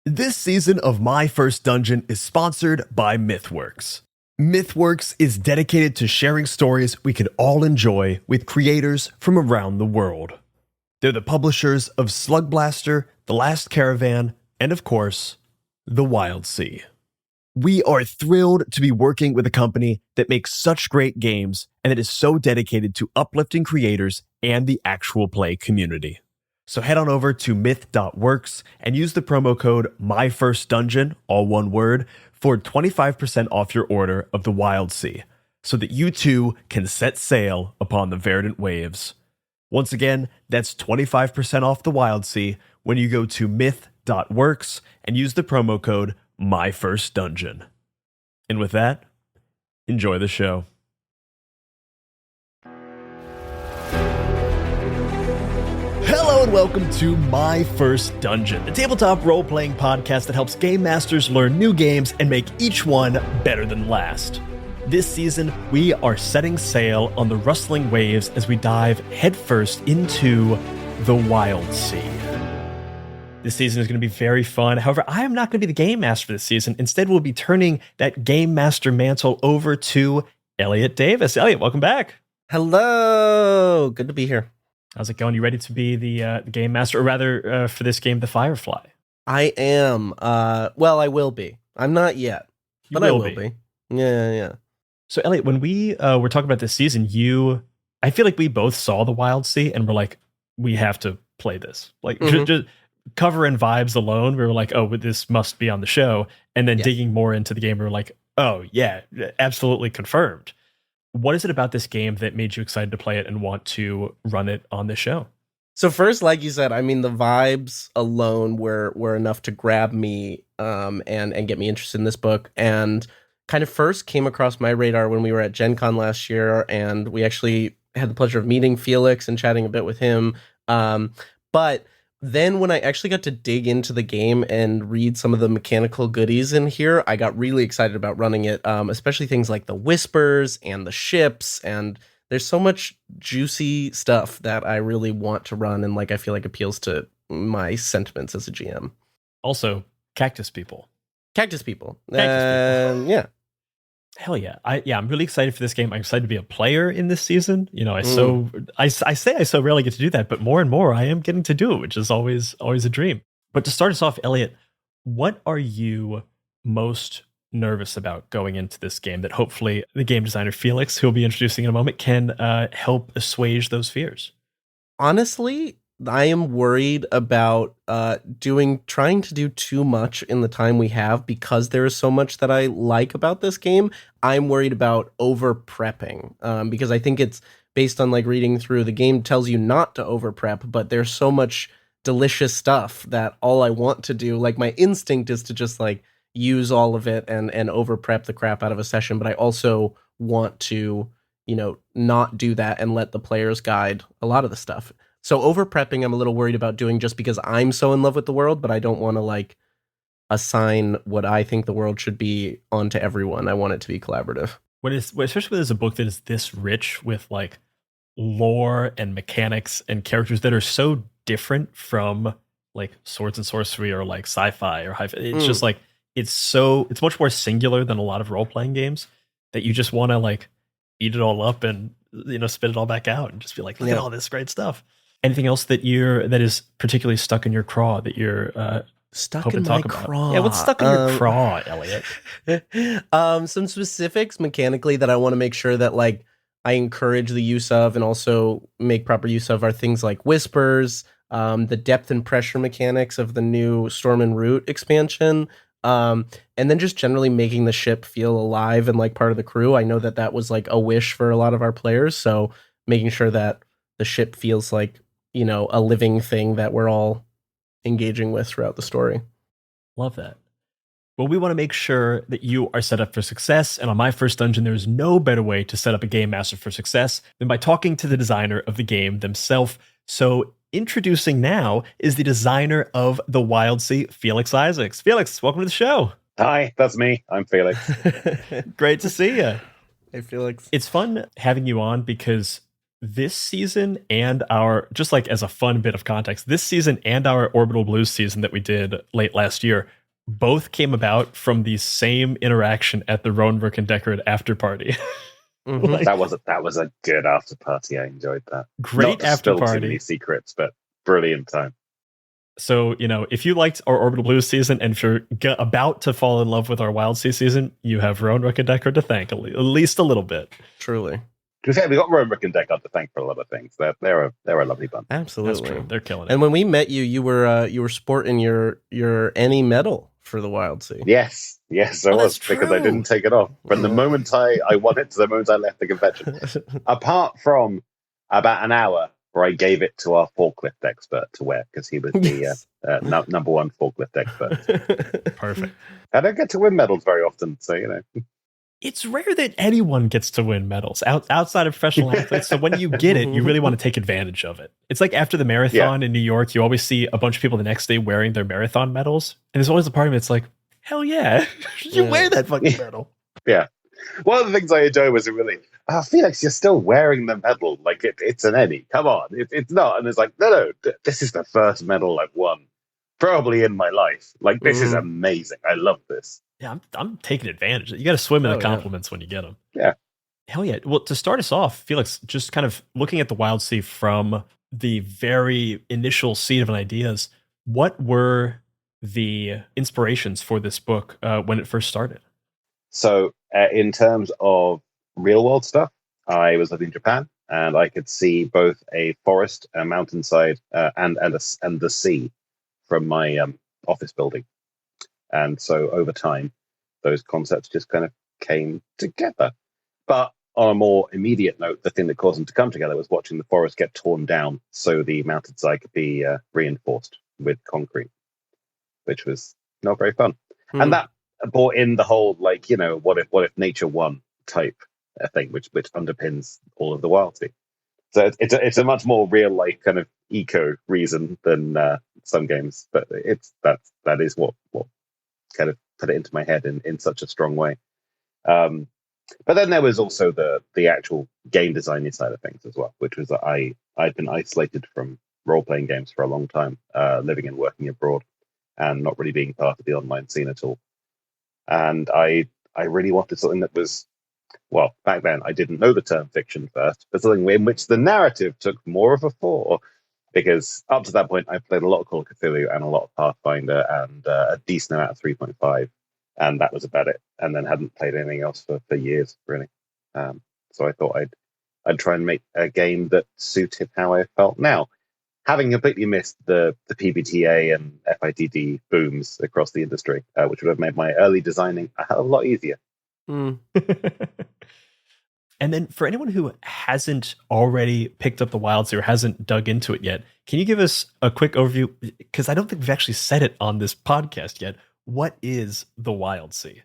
This season of My First Dungeon is sponsored by Mythworks. Mythworks is dedicated to sharing stories we can all enjoy with creators from around the world. They're the publishers of Slug Blaster, The Last Caravan, and of course, the Wildsea. We are thrilled to be working with a company that makes such great games and that is so dedicated to uplifting creators and the actual play community. So head on over to myth.works and use the promo code MyFirstDungeon, all one word, for 25% off your order of the Wildsea, so that you too can set sail upon the verdant waves. Once again, that's 25% off the Wildsea when you go to myth.works and use the promo code MyFirstDungeon. And with that, enjoy the show. Hello and welcome to My First Dungeon, the tabletop role-playing podcast that helps game masters learn new games and make each one better than last. This season, we are setting sail on the rustling waves as we dive headfirst into the Wildsea. This season is going to be very fun. However, I am not going to be the game master for this season. Instead, we'll be turning that game master mantle over to Elliot Davis. Elliot, welcome back. Hello. Good to be here. How's it going? You ready to be the game master, or rather, for this game, the Firefly? I am. Well, I will be. I'm not yet, but I will be. Yeah. So, Elliot, when we were talking about this season, I feel like we both saw the Wildsea and we're like, we have to play this. Like, just cover and vibes alone, we were like, oh, this must be on the show. And then digging more into the game, we were like, oh, yeah, absolutely confirmed. What is it about this game that made you excited to play it and want to run it on the show? So first, like you said, I mean, the vibes alone were enough to grab me and get me interested in this book. And kind of first came across my radar when we were at Gen Con last year, and we actually had the pleasure of meeting Felix and chatting a bit with him. But then when I actually got to dig into the game and read some of the mechanical goodies in here, I got really excited about running it, especially things like the whispers and the ships. And there's so much juicy stuff that I really want to run and like I feel like appeals to my sentiments as a GM. Also, cactus people. Yeah. Hell yeah. I'm really excited for this game. I'm excited to be a player in this season. You know, I say I so rarely get to do that, but more and more I am getting to do it, which is always a dream. But to start us off, Elliot, what are you most nervous about going into this game that hopefully the game designer Felix, who we'll be introducing in a moment, can help assuage those fears? Honestly, I am worried about trying to do too much in the time we have because there is so much that I like about this game. I'm worried about over prepping because I think it's based on like reading through the game tells you not to over prep, but there's so much delicious stuff that all I want to do, like my instinct is to just like use all of it and over prep the crap out of a session. But I also want to, not do that and let the players guide a lot of the stuff. So over prepping, I'm a little worried about doing just because I'm so in love with the world, but I don't want to like assign what I think the world should be onto everyone. I want it to be collaborative. Especially when there's a book that is this rich with like lore and mechanics and characters that are so different from like swords and sorcery or like sci-fi or hi-fi. It's just like it's much more singular than a lot of role-playing games that you just want to like eat it all up and spit it all back out and just be like, look at all this great stuff. Anything else that is particularly stuck in your craw that you're stuck in my craw? Yeah, what's stuck in your craw, Elliot? Some specifics mechanically that I want to make sure that like I encourage the use of and also make proper use of are things like whispers, the depth and pressure mechanics of the new Storm and Root expansion, and then just generally making the ship feel alive and like part of the crew. I know that was like a wish for a lot of our players, so making sure that the ship feels like a living thing that we're all engaging with throughout the story. Love that. Well, we want to make sure that you are set up for success. And on My First Dungeon, there's no better way to set up a game master for success than by talking to the designer of the game themselves. So introducing now is the designer of the Wildsea, Felix Isaacs. Felix, welcome to the show. Hi, that's me. I'm Felix. Great to see you. Hey, Felix. It's fun having you on because this season and our, just like as a fun bit of context, this season and our Orbital Blues season that we did late last year both came about from the same interaction at the Roenwerk and Deckard after party. Mhm. Like, That was a good after party. I enjoyed that. great Not to after spill too party. many secrets, but brilliant time. So, if you liked our Orbital Blues season and if you're about to fall in love with our Wildsea season, you have Roenwerk and Deckard to thank at least a little bit. Truly. To be fair, we got Roenwerk and Deckard to thank for a lot of things. They're a lovely bunch. Absolutely. That's true. They're killing it. And when we met you, you were sporting your Any medal for the Wildsea. Yes, I Oh, was, that's because I true. didn't take it off. From the moment I won it to the moment I left the convention. Apart from about an hour where I gave it to our forklift expert to wear, because he was the Yes. number one forklift expert. Perfect. I don't get to win medals very often, so, It's rare that anyone gets to win medals outside of professional athletes. So when you get it, you really want to take advantage of it. It's like after the marathon in New York, you always see a bunch of people the next day wearing their marathon medals. And there's always a part of me that's like, hell yeah, you Yeah. wear that fucking medal. Yeah. One of the things I enjoy was really, Felix, you're still wearing the medal. Like, it's an Emmy. Come on. It's not. And it's like, no, this is the first medal I've won, probably in my life. Like, this is amazing. I love this. Yeah, I'm taking advantage. You got to swim in Oh, the yeah. compliments when you get them. Yeah. Hell yeah. Well, to start us off, Felix, just kind of looking at the Wildsea from the very initial seed of ideas, what were the inspirations for this book when it first started? So, in terms of real world stuff, I was living in Japan, and I could see both a forest, a mountainside, and the sea from my office building. And so, over time, those concepts just kind of came together. But on a more immediate note, the thing that caused them to come together was watching the forest get torn down so the mountainside could be reinforced with concrete, which was not very fun. And that brought in the whole, like, what if nature won type thing, which underpins all of the Wildsea. So it's a much more real life kind of eco reason than some games, but that is what kind of put it into my head in such a strong way. But then there was also the actual game design side of things as well, which was that I'd been isolated from role playing games for a long time, living and working abroad, and not really being part of the online scene at all. And I really wanted something that was, well, back then I didn't know the term fiction first, but something in which the narrative took more of a fore, because up to that point I played a lot of Call of Cthulhu and a lot of Pathfinder and a decent amount of 3.5, and that was about it. And then hadn't played anything else for years, really. So I thought I'd try and make a game that suited how I felt now, having completely missed the PBTA and FIDD booms across the industry, which would have made my early designing a hell of a lot easier. And then for anyone who hasn't already picked up the Wildsea or hasn't dug into it yet, can you give us a quick overview? Because I don't think we've actually said it on this podcast yet. What is the Wildsea?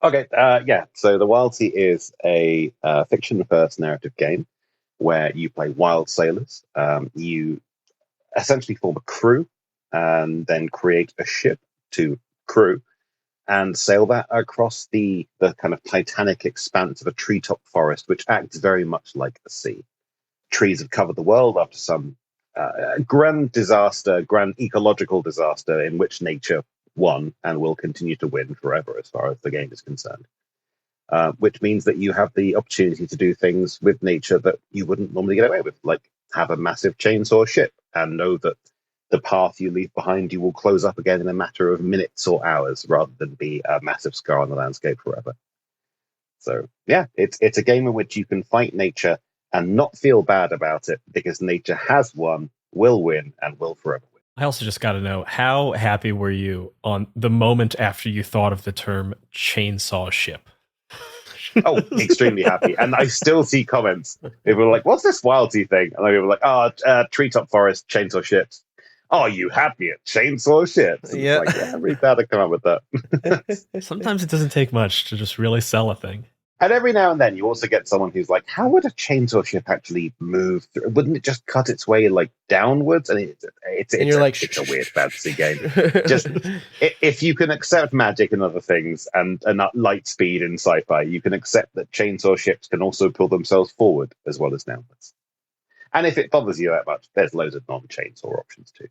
Okay, so the Wildsea is a fiction-first narrative game where you play wild sailors. You essentially form a crew and then create a ship to crew and sail that across the kind of titanic expanse of a treetop forest, which acts very much like a sea. Trees have covered the world after some grand disaster, grand ecological disaster in which nature won and will continue to win forever as far as the game is concerned. Which means that you have the opportunity to do things with nature that you wouldn't normally get away with, like have a massive chainsaw ship and know that the path you leave behind you will close up again in a matter of minutes or hours rather than be a massive scar on the landscape forever. So, yeah, it's a game in which you can fight nature and not feel bad about it because nature has won, will win, and will forever win. I also just got to know, how happy were you on the moment after you thought of the term chainsaw ship? Oh, extremely happy. And I still see comments. People are like, what's this Wildsea thing? And people are like, treetop forest, chainsaw ships. Oh, you happy at chainsaw ships? And Yeah. it's like, yeah, I'm really glad I come up with that. Sometimes it doesn't take much to just really sell a thing. And every now and then you also get someone who's like, how would a chainsaw ship actually move through? Wouldn't it just cut its way like downwards? And it's a weird fantasy game. Just if you can accept magic and other things and light speed in sci-fi, you can accept that chainsaw ships can also pull themselves forward as well as downwards. And if it bothers you that much, there's loads of non-chainsaw options too.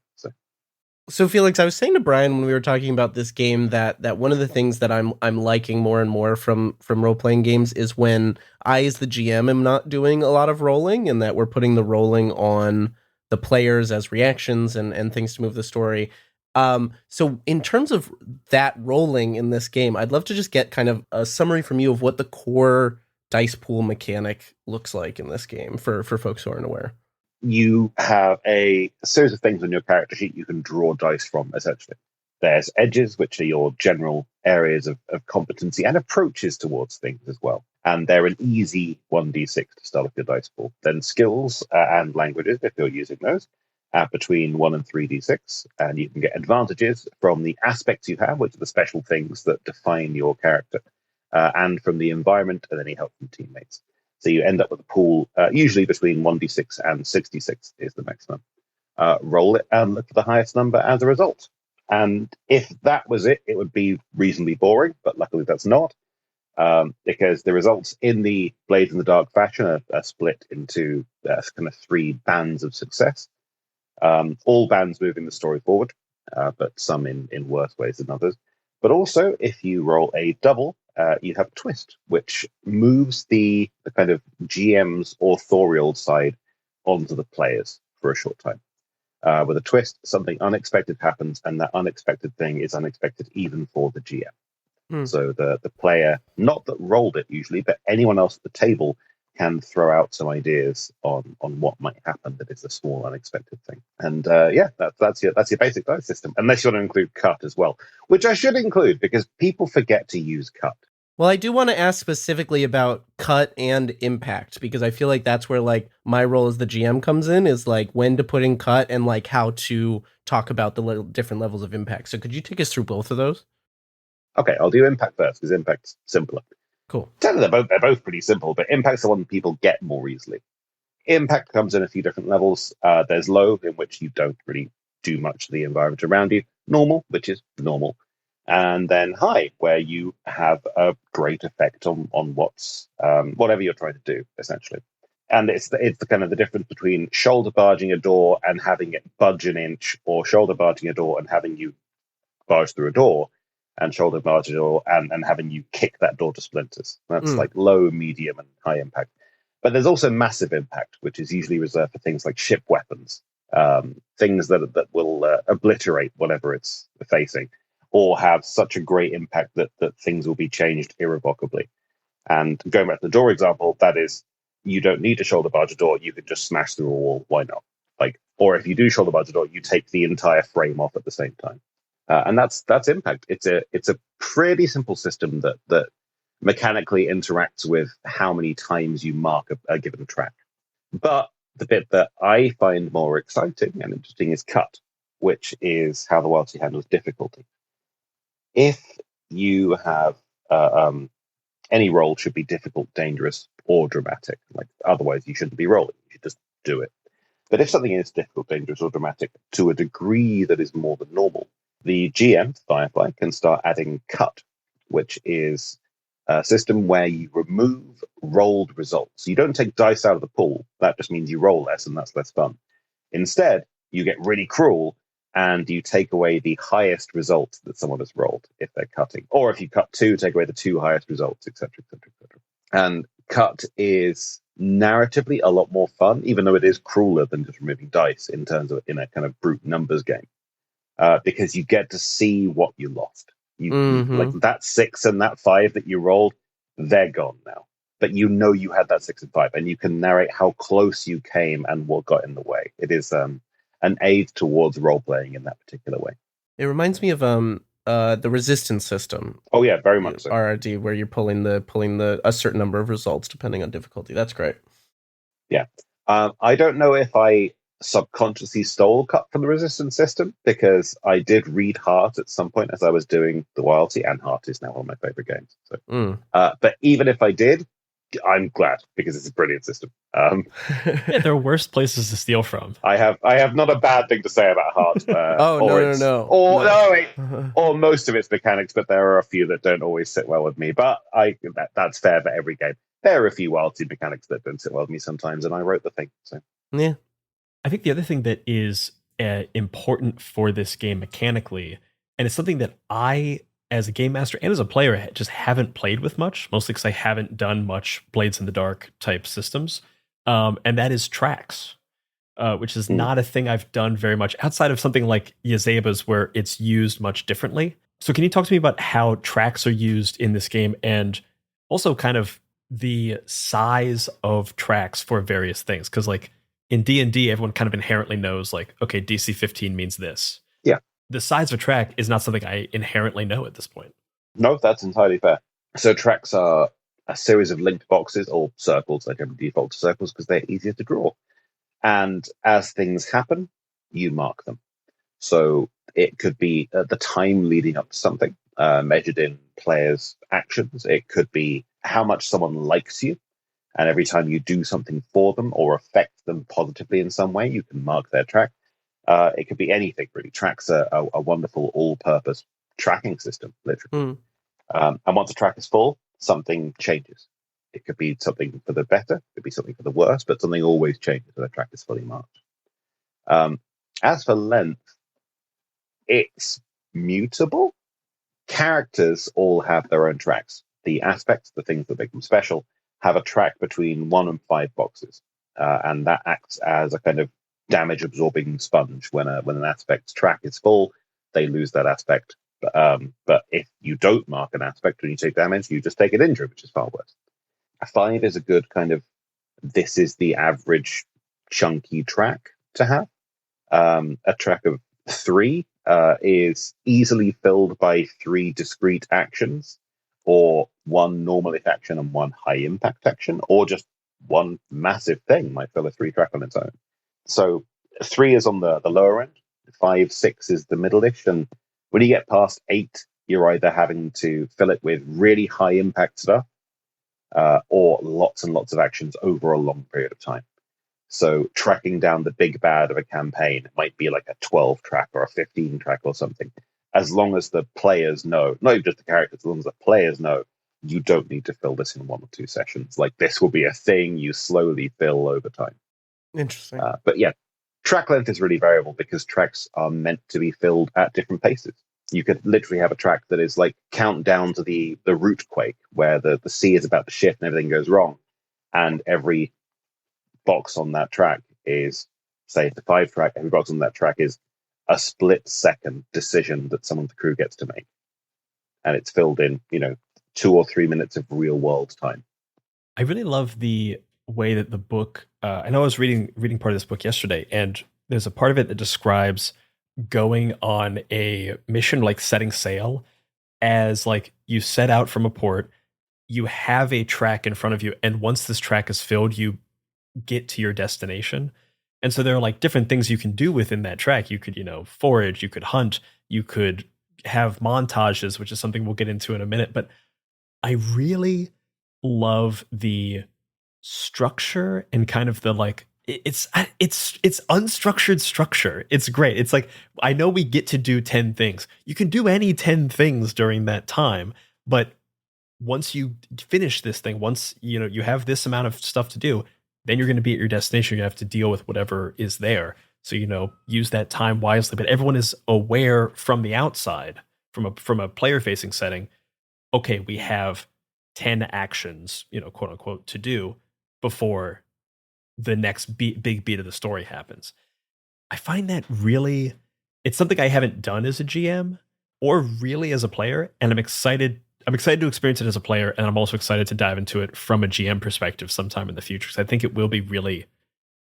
So Felix, I was saying to Brian when we were talking about this game that one of the things that I'm liking more and more from role playing games is when I, as the GM, am not doing a lot of rolling, and that we're putting the rolling on the players as reactions and things to move the story. So in terms of that rolling in this game, I'd love to just get kind of a summary from you of what the core dice pool mechanic looks like in this game for folks who aren't aware. You have a series of things on your character sheet you can draw dice from, essentially. There's edges, which are your general areas of competency and approaches towards things as well. And they're an easy 1d6 to start off your dice pool. Then skills and languages, if you're using those, between 1 and 3d6. And you can get advantages from the aspects you have, which are the special things that define your character, and from the environment and any help from teammates. So you end up with a pool, usually between 1d6 and 66 is the maximum. Roll it and look for the highest number as a result. And if that was it, it would be reasonably boring, but luckily that's not, because the results in the Blades in the Dark fashion are split into kind of 3 bands of success. All bands moving the story forward, but some in worse ways than others. But also, if you roll a double, you have a twist, which moves the kind of GM's authorial side onto the players for a short time. With a twist, something unexpected happens, and that unexpected thing is unexpected even for the GM. So the player, not that rolled it usually, but anyone else at the table can throw out some ideas on what might happen that is a small unexpected thing. And that's your basic dice system, unless you want to include cut as well, which I should include because people forget to use cut. Well, I do want to ask specifically about cut and impact, because I feel like that's where like my role as the GM comes in, is like when to put in cut and like how to talk about the different levels of impact. So could you take us through both of those? Okay, I'll do impact first because impact's simpler. Cool. Technically, they're both pretty simple, but impact's the one people get more easily. Impact comes in a few different levels. There's low, in which you don't really do much to the environment around you. Normal, which is normal. And then high, where you have a great effect on what's whatever you're trying to do, essentially. And it's the kind of the difference between shoulder barging a door and having it budge an inch, or shoulder barging a door and having you barge through a door, and shoulder barge a door and having you kick that door to splinters. That's like low, medium, and high impact. But there's also massive impact, which is usually reserved for things like ship weapons, things that will obliterate whatever it's facing, or have such a great impact that things will be changed irrevocably. And going back to the door example, that is, you don't need to shoulder barge a door, you could just smash through a wall, why not? Or if you do shoulder barge a door, you take the entire frame off at the same time. And that's impact. It's a pretty simple system that mechanically interacts with how many times you mark a given track. But the bit that I find more exciting and interesting is cut, which is how the Wildsea handles difficulty. If you have any roll should be difficult, dangerous, or dramatic. Otherwise, you shouldn't be rolling. You should just do it. But if something is difficult, dangerous, or dramatic to a degree that is more than normal, the GM, Firefly, can start adding cut, which is a system where you remove rolled results. You don't take dice out of the pool. That just means you roll less, and that's less fun. Instead, you get really cruel, and you take away the highest result that someone has rolled if they're cutting. Or if you cut 2, take away the 2 highest results, etc., etc., etc. And cut is narratively a lot more fun, even though it is crueler than just removing dice in terms of in a kind of brute numbers game, because you get to see what you lost. Like that 6 and that 5 that you rolled, they're gone now. But you know you had that 6 and 5, and you can narrate how close you came and what got in the way. It is an aid towards role playing in that particular way. It reminds me of the resistance system. Oh yeah, very much so. RRD, where you're pulling a certain number of results depending on difficulty. That's great. Yeah. I don't know if I subconsciously stole cut from the resistance system, because I did read Heart at some point as I was doing the Wildsea, and Heart is now one of my favorite games. So, but even if I did, I'm glad, because it's a brilliant system. Yeah, there are worse places to steal from. I have not a bad thing to say about Heart. Or most of its mechanics, but there are a few that don't always sit well with me. But that's fair for every game. There are a few Wildsea mechanics that don't sit well with me sometimes, and I wrote the thing. So Yeah. I think the other thing that is important for this game mechanically, and it's something that I, as a game master and as a player, just haven't played with much, mostly because I haven't done much Blades in the Dark type systems, and that is tracks, which is not a thing I've done very much outside of something like Yazeba's, where it's used much differently. So can you talk to me about how tracks are used in this game, and also kind of the size of tracks for various things? Because like in D&D, everyone kind of inherently knows, like, okay, DC 15 means this. Yeah. The size of a track is not something I inherently know at this point. No, that's entirely fair. So tracks are a series of linked boxes, or circles. I generally default to circles because they're easier to draw. And as things happen, you mark them. So it could be the time leading up to something, measured in players' actions. It could be how much someone likes you. And every time you do something for them or affect them positively in some way, you can mark their track. It could be anything, really. Tracks are a wonderful all-purpose tracking system, literally. And once a track is full, something changes. It could be something for the better, it could be something for the worse, but something always changes when a track is fully marked. As for length, it's mutable. Characters all have their own tracks. The aspects, the things that make them special, have a track between 1 and 5 boxes, and that acts as a kind of damage-absorbing sponge. When an aspect's track is full, they lose that aspect. But if you don't mark an aspect when you take damage, you just take an injury, which is far worse. A 5 is a good kind of, this is the average chunky track to have. A track of 3 is easily filled by 3 discrete actions, or 1 normal-ish action and 1 high-impact action, or just 1 massive thing might fill a 3 track on its own. So 3 is on the lower end, 5, 6 is the middle-ish, and when you get past 8, you're either having to fill it with really high-impact stuff, or lots and lots of actions over a long period of time. So tracking down the big bad of a campaign might be like a 12 track or a 15 track or something. As long as the players know, not even just the characters, as long as the players know, you don't need to fill this in 1 or 2 sessions. Like, this will be a thing you slowly fill over time. Interesting. But yeah, track length is really variable because tracks are meant to be filled at different paces. You could literally have a track that is like countdown to the root quake, where the sea is about to shift and everything goes wrong. And every box on that track is, say, the 5 track, every box on that track is a split-second decision that someone on the crew gets to make. And it's filled in, 2 or 3 minutes of real-world time. I really love the way that the book, I know I was reading part of this book yesterday, and there's a part of it that describes going on a mission, like setting sail, as like you set out from a port, you have a track in front of you, and once this track is filled, you get to your destination. And so there are like different things you can do within that track. You could, forage, you could hunt, you could have montages, which is something we'll get into in a minute. But I really love the structure and kind of the like, it's unstructured structure. It's great. It's like, I know we get to do 10 things. You can do any 10 things during that time, but once you finish this thing, once you have this amount of stuff to do, then you're going to be at your destination. You have to deal with whatever is there. So, use that time wisely. But everyone is aware from the outside, from a player facing setting. Okay, we have 10 actions, quote unquote, to do before the next big beat of the story happens. I find that really, it's something I haven't done as a GM or really as a player. And I'm excited to experience it as a player, and I'm also excited to dive into it from a GM perspective sometime in the future, because I think it will be really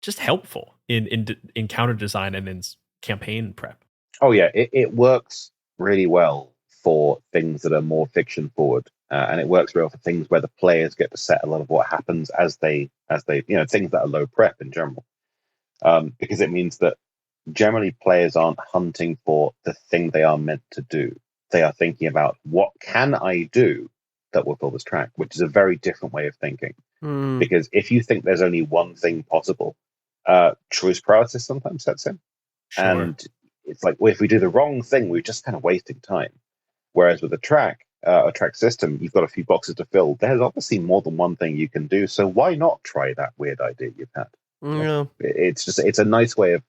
just helpful in counter design and in campaign prep. Oh yeah, it works really well for things that are more fiction forward, and it works well for things where the players get to set a lot of what happens as they things that are low prep in general. because it means that generally players aren't hunting for the thing they are meant to do. They are thinking about, what can I do that will fill this track, which is a very different way of thinking. Because if you think there's only one thing possible, choice paralysis sometimes sets in. Sure. And it's like, well, if we do the wrong thing, we're just kind of wasting time. Whereas with a track system, you've got a few boxes to fill. There's obviously more than one thing you can do. So why not try that weird idea you've had? Yeah. It's a nice way of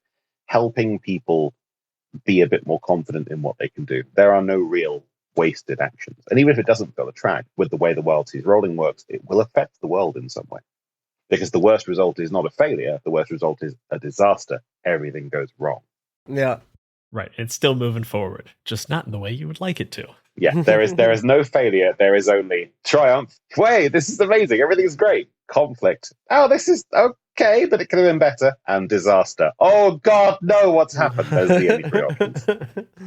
helping people be a bit more confident in what they can do. There are no real wasted actions. And even if it doesn't fill a track, with the way the Wildsea's rolling works, it will affect the world in some way. Because the worst result is not a failure, the worst result is a disaster. Everything goes wrong. Yeah. Right. It's still moving forward, just not in the way you would like it to. Yeah, there is no failure. There is only triumph. Wait, this is amazing. Everything's great. Conflict. Oh, this is okay, but it could have been better. And disaster. Oh, God, no, what's happened? Those are the only three options.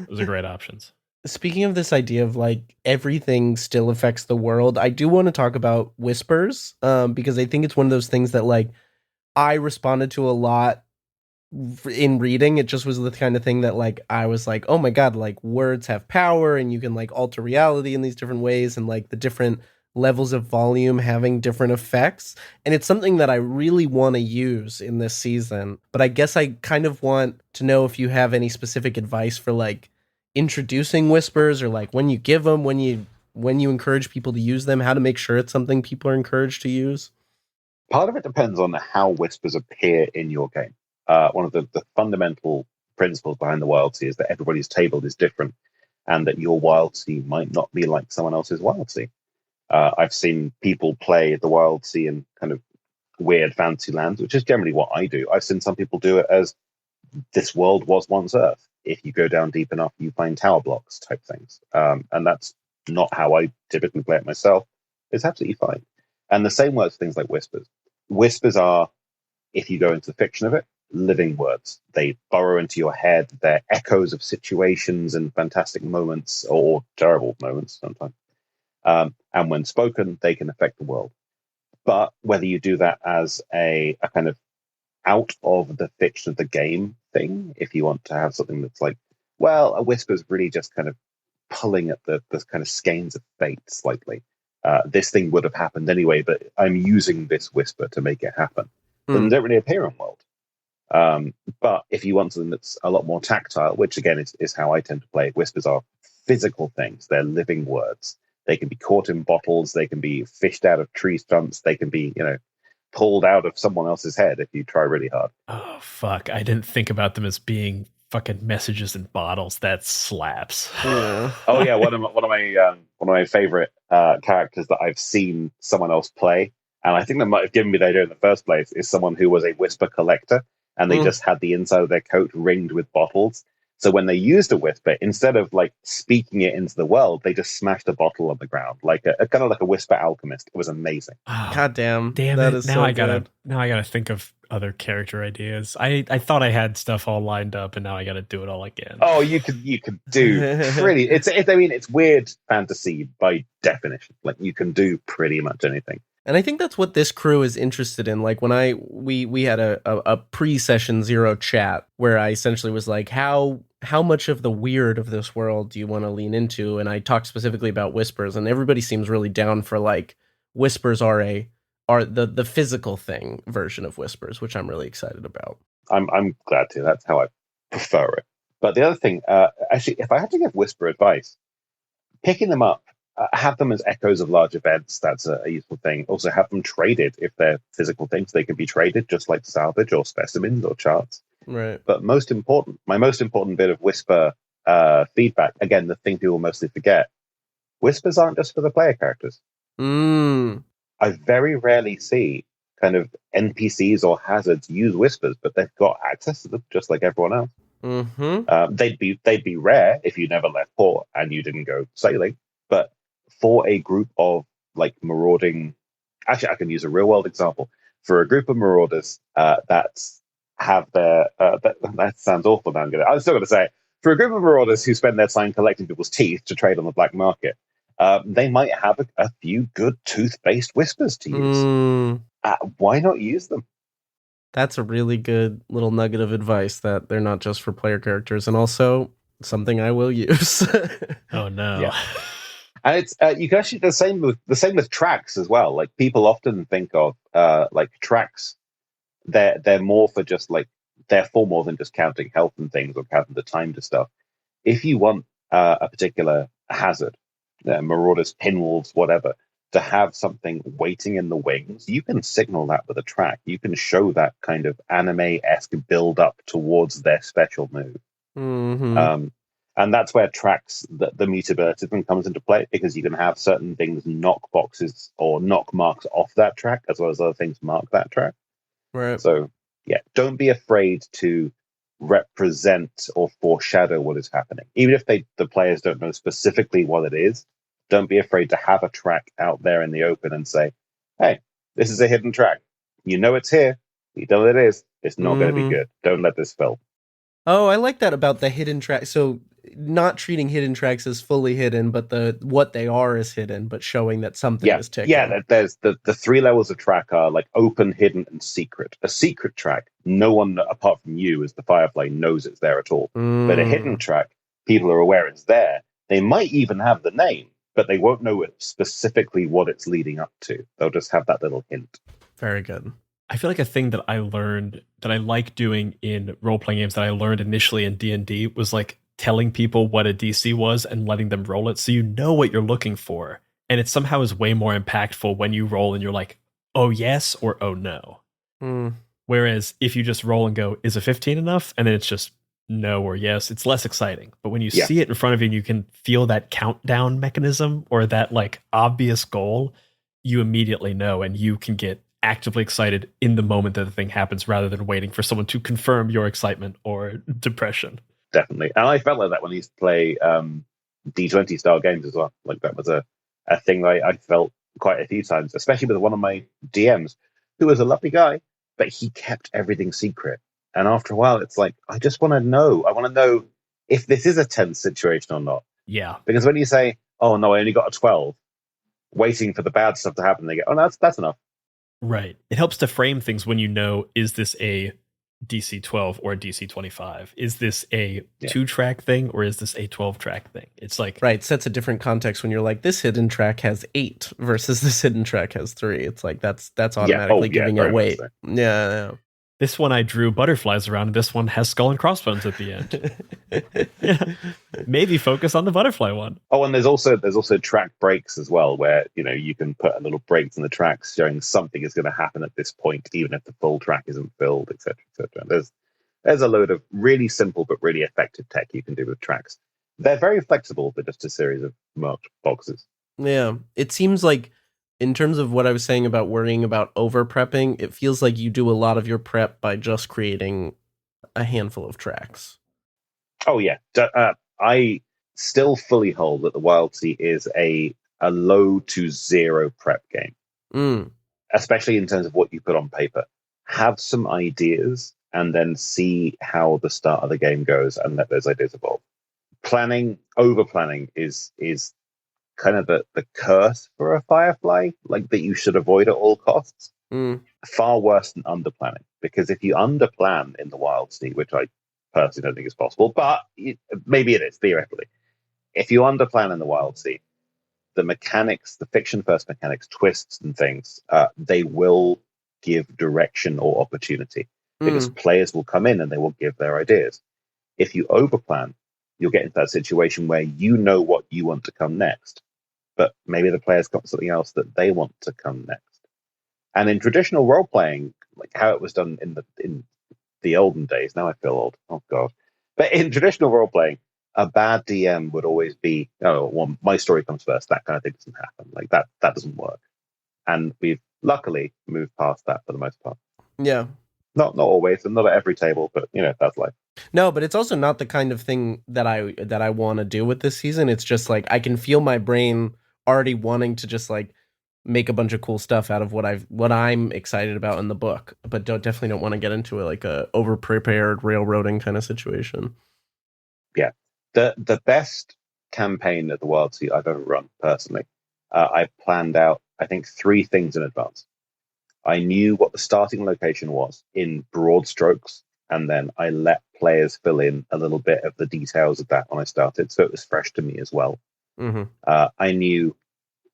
Those are great options. Speaking of this idea of like everything still affects the world, I do want to talk about whispers, because I think it's one of those things that like I responded to a lot in reading. It just was the kind of thing that like I was like, oh my God, like words have power and you can like alter reality in these different ways, and like the different levels of volume having different effects. And it's something that I really want to use in this season. But I guess I kind of want to know if you have any specific advice for like introducing whispers, or like when you give them, when you encourage people to use them, how to make sure it's something people are encouraged to use. Part of it depends on how whispers appear in your game. One of the fundamental principles behind the Wildsea is that everybody's table is different, and that your Wildsea might not be like someone else's Wildsea. I've seen people play the Wildsea in kind of weird fancy lands, which is generally what I do. I've seen some people do it as, this world was once Earth. If you go down deep enough, you find tower blocks type things. And that's not how I typically play it myself. It's absolutely fine. And the same works for things like whispers. Whispers are, if you go into the fiction of it, living words. They burrow into your head. They're echoes of situations and fantastic moments, or terrible moments sometimes. And when spoken, they can affect the world. But whether you do that as a kind of out of the fiction of the game thing, if you want to have something that's like, well, a whisper's really just kind of pulling at the kind of skeins of fate slightly. This thing would have happened anyway, but I'm using this whisper to make it happen. Then they don't really appear in world. But if you want something that's a lot more tactile, which again is how I tend to play, whispers are physical things. They're living words. They can be caught in bottles. They can be fished out of tree stumps. They can be, pulled out of someone else's head if you try really hard. Oh, fuck. I didn't think about them as being fucking messages in bottles. That slaps. Oh yeah, one of my favorite characters that I've seen someone else play, and I think that might have given me the idea in the first place, is someone who was a whisper collector, and they just had the inside of their coat ringed with bottles. So when they used a whisper, instead of like speaking it into the world, they just smashed a bottle on the ground, like a kind of like a whisper alchemist. It was amazing. Oh, God damn it! Is now so I gotta good. now I gotta think of other character ideas. I thought I had stuff all lined up, and now I gotta do it all again. Oh, you could do pretty. It's weird fantasy by definition. Like you can do pretty much anything. And I think that's what this crew is interested in. Like when we had a pre-session 0 chat where I essentially was like, how much of the weird of this world do you want to lean into? And I talked specifically about whispers, and everybody seems really down for like whispers are the physical thing version of whispers, which I'm really excited about. I'm glad to. That's how I prefer it. But the other thing, actually, if I had to give whisper advice, picking them up, have them as echoes of large events. That's a useful thing. Also, have them traded if they're physical things. They can be traded just like salvage or specimens or charts. Right. But my most important bit of whisper feedback, again, the thing people mostly forget, whispers aren't just for the player characters. I very rarely see kind of NPCs or hazards use whispers, but they've got access to them just like everyone else. They'd be rare if you never left port and you didn't go sailing. But for a group of like marauding, actually, I can use a real world example. For a group of marauders that have their that sounds awful. Now I'm still going to say it. For a group of marauders who spend their time collecting people's teeth to trade on the black market, they might have a few good tooth-based whispers to use. Why not use them? That's a really good little nugget of advice that they're not just for player characters, and also something I will use. Oh no. Yeah. And it's you can actually the same with tracks as well. Like people often think of like tracks, they're more for just like they're for more than just counting health and things or counting the time to stuff. If you want a particular hazard, marauders, pinwolves, whatever, to have something waiting in the wings, you can signal that with a track. You can show that kind of anime-esque build up towards their special move. Mm-hmm. And that's where tracks, the mutability thing comes into play, because you can have certain things knock boxes or knock marks off that track, as well as other things mark that track. Right. So, yeah, don't be afraid to represent or foreshadow what is happening. Even if the players don't know specifically what it is, don't be afraid to have a track out there in the open and say, hey, this is a hidden track. You know it's here. You know it is. It's not going to be good. Don't let this fail. Oh, I like that about the hidden track. So not treating hidden tracks as fully hidden, but what they are is hidden, but showing that something is ticking. Yeah, there's the 3 levels of track are like open, hidden, and secret. A secret track, no one apart from you as the Firefly knows it's there at all. But a hidden track, people are aware it's there. They might even have the name, but they won't know specifically what it's leading up to. They'll just have that little hint. Very good. I feel like a thing that I learned that I like doing in role-playing games that I learned initially in D&D was like telling people what a DC was and letting them roll it so you know what you're looking for. And it somehow is way more impactful when you roll and you're like, oh yes or oh no. Whereas if you just roll and go, is a 15 enough? And then it's just no or yes, it's less exciting. But when you see it in front of you and you can feel that countdown mechanism or that like obvious goal, you immediately know and you can get actively excited in the moment that the thing happens rather than waiting for someone to confirm your excitement or depression. Definitely. And I felt like that when I used to play D20 style games as well. Like that was a thing that I felt quite a few times, especially with one of my DMs who was a lovely guy, but he kept everything secret. And after a while, it's like, I just want to know. I want to know if this is a tense situation or not. Yeah. Because when you say, oh no, I only got a 12, waiting for the bad stuff to happen, they go, oh, that's enough. Right. It helps to frame things when you know, is this a DC 12 or a DC 25? Is this a 2-track thing or is this a 12-track thing? It's like... Right. Sets a different context when you're like, this hidden track has 8 versus this hidden track has 3. It's like, that's automatically giving it weight. Yeah. This one I drew butterflies around, and this one has skull and crossbones at the end. Maybe focus on the butterfly one. Oh, and there's also track breaks as well, where you can put a little breaks in the tracks showing something is going to happen at this point, even if the full track isn't filled, etc., etc. There's a load of really simple but really effective tech you can do with tracks. They're very flexible, but just a series of marked boxes. Yeah, it seems like, in terms of what I was saying about worrying about over prepping, it feels like you do a lot of your prep by just creating a handful of tracks. Oh yeah, I still fully hold that the Wildsea is a low to zero prep game, especially in terms of what you put on paper. Have some ideas and then see how the start of the game goes and let those ideas evolve. Over planning is kind of the curse for a Firefly, like that you should avoid at all costs. Far worse than underplanning, because if you underplan in the Wildsea, which I personally don't think is possible, but maybe it is theoretically. If you underplan in the Wildsea, the mechanics, the fiction first mechanics, twists and things, they will give direction or opportunity, because players will come in and they will give their ideas. If you overplan, you'll get into that situation where you know what you want to come next, but maybe the player's got something else that they want to come next. And in traditional role playing, like how it was done in the olden days, now I feel old. Oh God! But in traditional role playing, a bad DM would always be, well, my story comes first. That kind of thing doesn't happen. Like that doesn't work. And we've luckily moved past that for the most part. Yeah. Not always, and not at every table, but that's life. No, but it's also not the kind of thing that I want to do with this season. It's just like I can feel my brain already wanting to just like make a bunch of cool stuff out of what I'm excited about in the book, but definitely don't want to get into like a over prepared railroading kind of situation. Yeah, the best campaign at the Wildsea I've ever run personally. I planned out, I think, 3 things in advance. I knew what the starting location was in broad strokes, and then I let players fill in a little bit of the details of that when I started, so it was fresh to me as well. Mm-hmm. I knew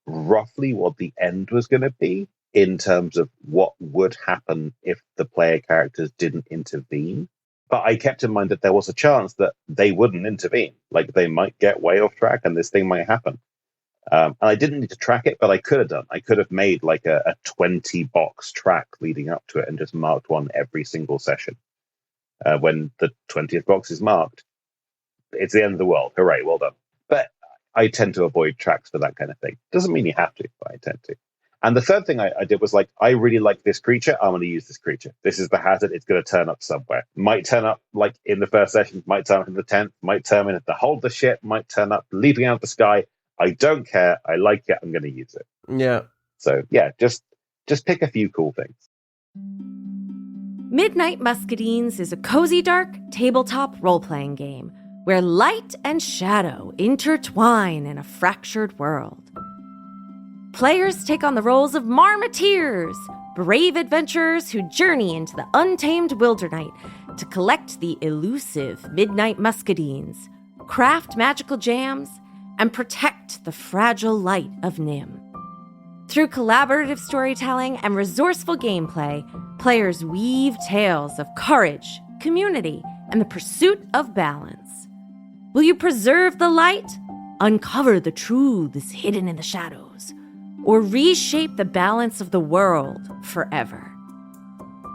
roughly what the end was going to be in terms of what would happen if the player characters didn't intervene. But I kept in mind that there was a chance that they wouldn't intervene. Like, they might get way off track and this thing might happen. And I didn't need to track it, but I could have done. I could have made like a 20-box track leading up to it and just marked one every single session. When the 20th box is marked, it's the end of the world. Hooray, well done. But I tend to avoid tracks for that kind of thing. Doesn't mean you have to, but I tend to. And the third thing I did was, like, I really like this creature. I'm going to use this creature. This is the hazard. It's going to turn up somewhere. Might turn up, like, in the first session. Might turn up in the 10th. Might turn in at the hold the ship. Might turn up leaping out of the sky. I don't care. I like it. I'm going to use it. Yeah. So, yeah, just pick a few cool things. Midnight Muscadines is a cozy, dark tabletop role-playing game where light and shadow intertwine in a fractured world. Players take on the roles of marmoteers, brave adventurers who journey into the untamed wildernite to collect the elusive Midnight Muscadines, craft magical jams, and protect the fragile light of Nim. Through collaborative storytelling and resourceful gameplay, players weave tales of courage, community, and the pursuit of balance. Will you preserve the light, uncover the truths hidden in the shadows, or reshape the balance of the world forever?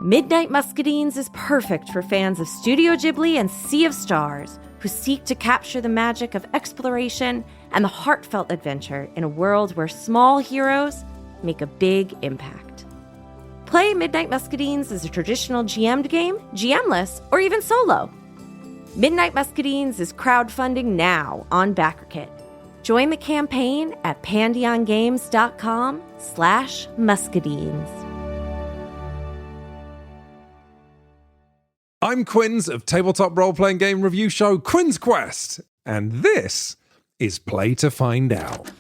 Midnight Muscadines is perfect for fans of Studio Ghibli and Sea of Stars who seek to capture the magic of exploration and the heartfelt adventure in a world where small heroes make a big impact. Play Midnight Muscadines as a traditional GM'd game, GM-less, or even solo. Midnight Muscadines is crowdfunding now on BackerKit. Join the campaign at pandeongames.com/muscadines. I'm Quinns of tabletop role-playing game review show Quinn's Quest, and this is Play to Find Out.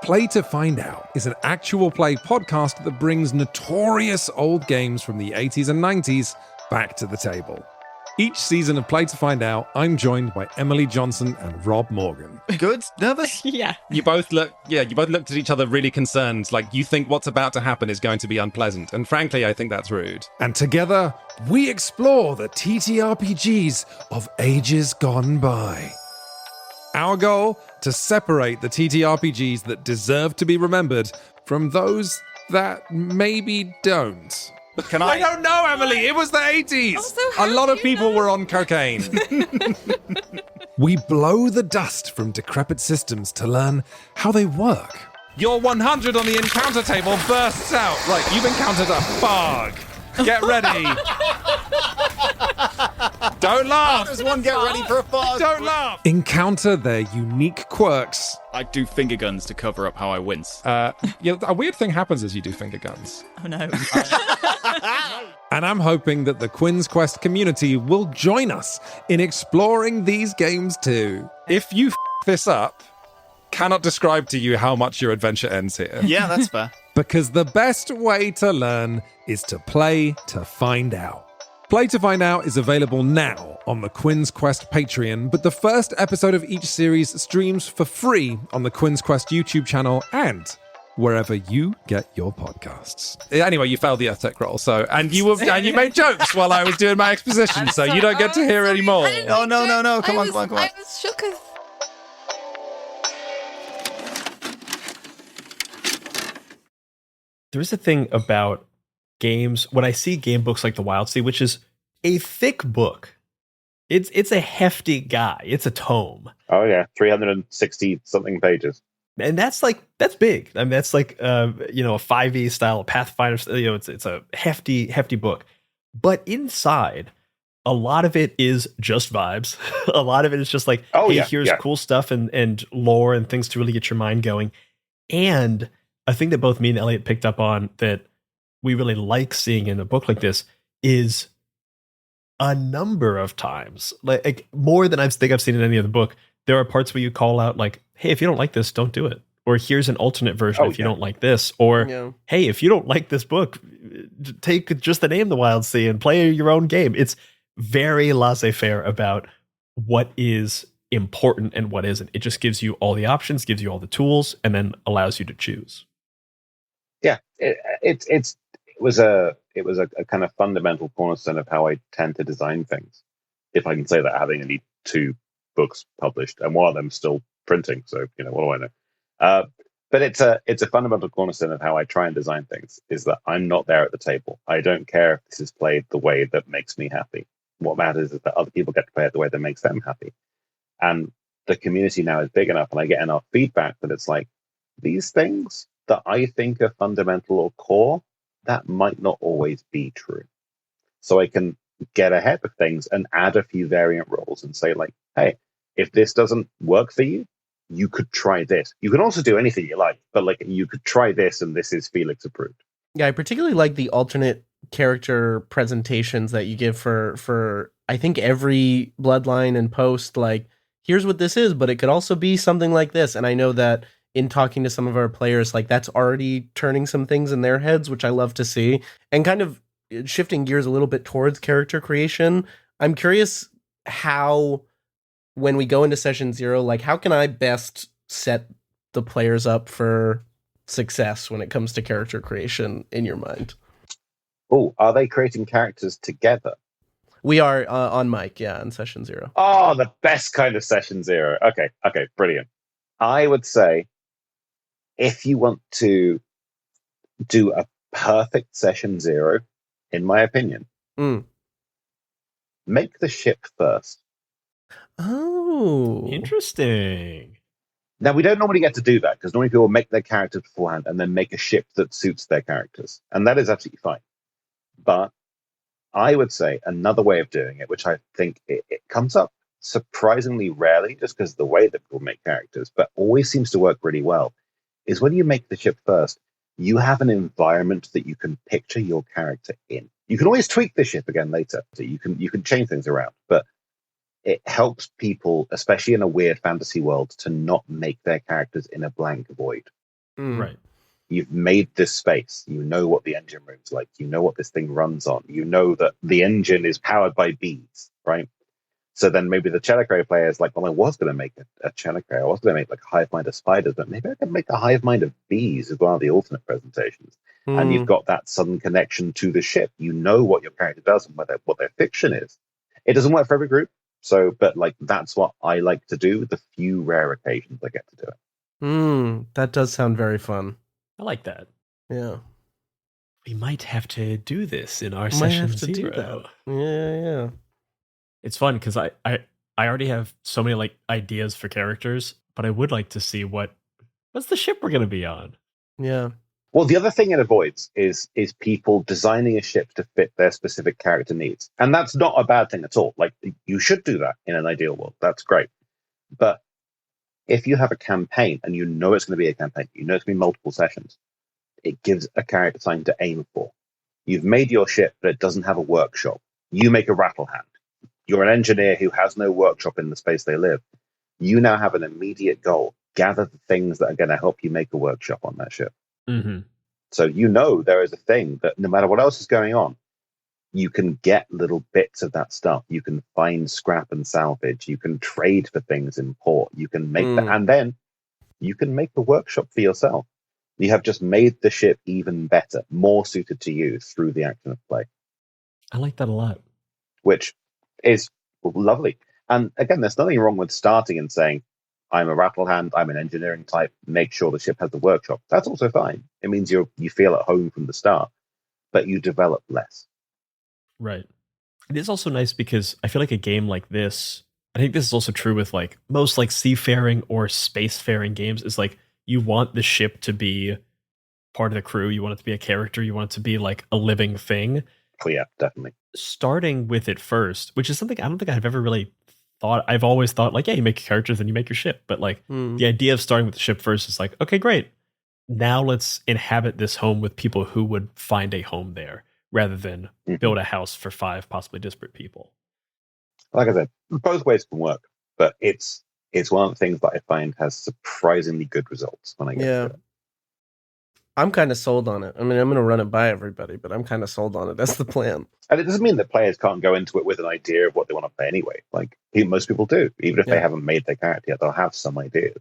Play to Find Out is an actual play podcast that brings notorious old games from the 80s and 90s back to the table. Each season of Play to Find Out, I'm joined by Emily Johnson and Rob Morgan. Good? Nervous? Yeah. You both looked at each other really concerned, like you think what's about to happen is going to be unpleasant. And frankly, I think that's rude. And together, we explore the TTRPGs of ages gone by. Our goal? To separate the TTRPGs that deserve to be remembered from those that maybe don't. Can I don't know, Emily. It was the 80s. Also, A lot of people were on cocaine. We blow the dust from decrepit systems to learn how they work. Your 100 on the encounter table bursts out. Right, you've encountered a fog. Get ready. Don't laugh. Does one get ready for a fog? Don't laugh. Encounter their unique quirks. I do finger guns to cover up how I wince. A weird thing happens as you do finger guns. Oh no. And I'm hoping that the Quinn's Quest community will join us in exploring these games too. If you this up, cannot describe to you how much your adventure ends here. Yeah, that's fair. Because the best way to learn is to play to find out. Play to Find Out is available now on the Quinn's Quest Patreon, but the first episode of each series streams for free on the Quinn's Quest YouTube channel and wherever you get your podcasts. Anyway, you failed the Earth Tech roll, and you made jokes while I was doing my exposition, so you don't get to hear any more. Oh, no. Come on. I was shook as... There is a thing about games when I see game books like the Wildsea, which is a thick book. It's a hefty guy. It's a tome. Oh, yeah. 360 something pages. And that's big. I mean, that's like, a 5e style Pathfinder. It's a hefty book. But inside, a lot of it is just vibes. A lot of it is just like, here's cool stuff and lore and things to really get your mind going. And a thing that both me and Elliot picked up on that we really like seeing in a book like this is a number of times, like more than I think I've seen in any other book, there are parts where you call out like, hey, if you don't like this, don't do it. or here's an alternate version if you don't like this, or Yeah. hey, if you don't like this book, take just the name The Wildsea and play your own game. It's very laissez-faire about what is important and what isn't. It just gives you all the options, gives you all the tools, and then allows you to choose. Yeah, it was a kind of fundamental cornerstone of how I tend to design things. If I can say that, having only 2 books published and one of them still printing, so what do I know? But it's a fundamental cornerstone of how I try and design things. Is that I'm not there at the table. I don't care if this is played the way that makes me happy. What matters is that other people get to play it the way that makes them happy. And the community now is big enough, and I get enough feedback that it's like, these things that I think are fundamental or core, that might not always be true. So I can get ahead of things and add a few variant roles and say, like, hey, if this doesn't work for you, you could try this. You can also do anything you like, but like you could try this, and this is Felix approved. Yeah, I particularly like the alternate character presentations that you give for I think every bloodline and post, like, here's what this is, but it could also be something like this. And I know that in talking to some of our players, like, that's already turning some things in their heads, which I love to see. And kind of shifting gears a little bit towards character creation, I'm curious how, when we go into session 0, like, how can I best set the players up for success when it comes to character creation in your mind? Oh, are they creating characters together? We are on mic, yeah, in session 0. Oh, the best kind of session 0. Okay, brilliant. I would say, if you want to do a perfect session 0, in my opinion, make the ship first. Oh, Interesting. Now, we don't normally get to do that, because normally people make their characters beforehand and then make a ship that suits their characters. And that is absolutely fine. But I would say another way of doing it, which I think it comes up surprisingly rarely, just because of the way that people make characters, but always seems to work really well, is when you make the ship first, you have an environment that you can picture your character in. You can always tweak the ship again later. So you can change things around, but it helps people, especially in a weird fantasy world, to not make their characters in a blank void. Right. You've made this space. You know what the engine room's like. You know what this thing runs on. You know that the engine is powered by bees, right? So then maybe the Chelicray player is like, well, I was going to make a Chelicray. I was going to make like a hive mind of spiders, but maybe I could make a hive mind of bees as one of the alternate presentations. And you've got that sudden connection to the ship. You know what your character does and what their fiction is. It doesn't work for every group. So, but like, that's what I like to do. The few rare occasions I get to do it. That does sound very fun. I like that. Yeah. We might have to do this in our Might session have to 0. do that. Yeah. It's fun because I already have so many like ideas for characters, but I would like to see what's the ship we're going to be on. Yeah. Well, the other thing it avoids is people designing a ship to fit their specific character needs. And that's not a bad thing at all. Like, you should do that in an ideal world. That's great. But if you have a campaign and you know it's going to be a campaign, you know it's going to be multiple sessions, it gives a character something to aim for. You've made your ship, but it doesn't have a workshop. You make a rattle hand. You're an engineer who has no workshop in the space they live. You now have an immediate goal. Gather the things that are going to help you make a workshop on that ship. Mm-hmm. So you know there is a thing that no matter what else is going on, you can get little bits of that stuff. You can find scrap and salvage. You can trade for things in port. You can make that, and then you can make the workshop for yourself. You have just made the ship even better, more suited to you through the action of play. I like that a lot. Which is lovely. And again, there's nothing wrong with starting and saying, I'm a rattle hand, I'm an engineering type, make sure the ship has the workshop. That's also fine. It means you feel at home from the start, but you develop less. Right. It is also nice because I feel like a game like this, I think this is also true with like most like seafaring or spacefaring games, is like you want the ship to be part of the crew. You want it to be a character. You want it to be like a living thing. Oh yeah, definitely. Starting with it first, which is something I don't think I've ever really thought. I've always thought like, yeah, you make your characters and you make your ship. But like the idea of starting with the ship first is like, okay, great. Now let's inhabit this home with people who would find a home there rather than build a house for 5 possibly disparate people. Like I said, both ways can work, but it's it's one of the things that I find has surprisingly good results when I get to it. I'm kind of sold on it. I mean, I'm going to run it by everybody, but I'm kind of sold on it. That's the plan. And it doesn't mean that players can't go into it with an idea of what they want to play anyway. Like most people do, even if they haven't made their character yet, they'll have some ideas,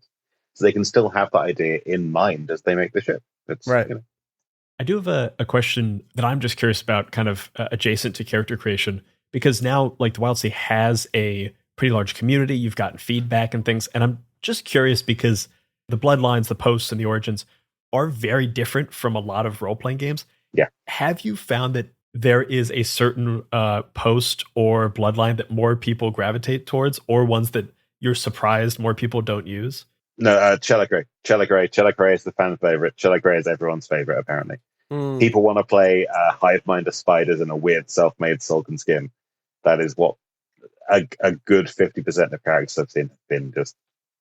so they can still have that idea in mind as they make the ship. It's right. I do have a question that I'm just curious about, kind of adjacent to character creation, because now like the Wildsea has a pretty large community. You've gotten feedback and things, and I'm just curious because the bloodlines, the posts, and the origins are very different from a lot of role-playing games. Yeah. Have you found that there is a certain post or bloodline that more people gravitate towards, or ones that you're surprised more people don't use? No, Chelicray. Chelicray is the fan favorite. Chelicray is everyone's favorite, apparently. People want to play hive mind of spiders and a weird self-made Sulcan skin. That is what a good 50% of characters I've seen have been just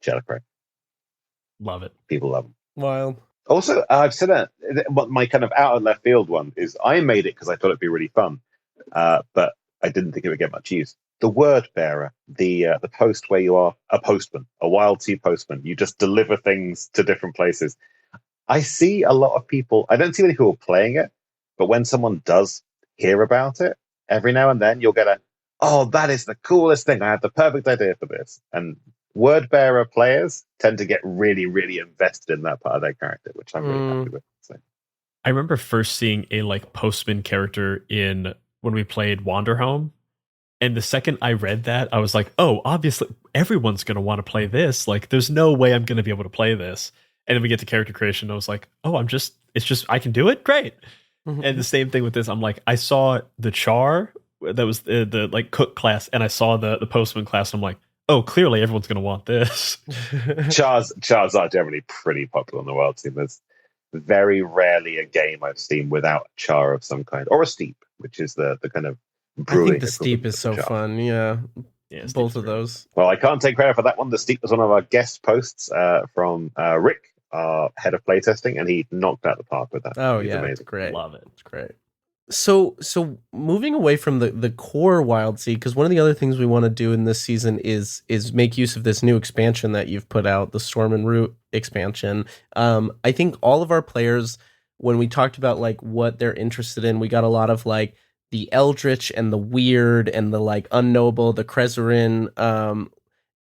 Chelicray. Love it. People love them. Wild. Also, I've said my kind of out of left field one is I made it because I thought it'd be really fun, but I didn't think it would get much use. The word bearer, the post where you are a postman, a Wildsea postman. You just deliver things to different places. I see a lot of people. I don't see many people playing it, but when someone does hear about it, every now and then you'll get oh, that is the coolest thing. I had the perfect idea for this. And word bearer players tend to get really, really invested in that part of their character, which I'm really happy with. So. I remember first seeing a like postman character when we played Wanderhome. And the second I read that, I was like, oh, obviously everyone's going to want to play this. Like, there's no way I'm going to be able to play this. And then we get to character creation. And I was like, oh, I can do it. Great. And the same thing with this. I'm like, I saw the Char, that was the like cook class, and I saw the postman class. And I'm like, oh, clearly everyone's going to want this. Chars are generally pretty popular in the world scene. There's very rarely a game I've seen without a Char of some kind, or a Steep, which is the kind of brewing. I think the Steep is so fun. Yeah, both of those. Well, I can't take credit for that one. The Steep was one of our guest posts from Rick, our head of playtesting, and he knocked out the park with that. Oh, yeah, it's great. Love it. It's great. So moving away from the core Wildsea, because one of the other things we want to do in this season is make use of this new expansion that you've put out, the Storm and Root expansion. I think all of our players, when we talked about like what they're interested in, we got a lot of like the Eldritch and the weird and the like unknowable, the Krezerin.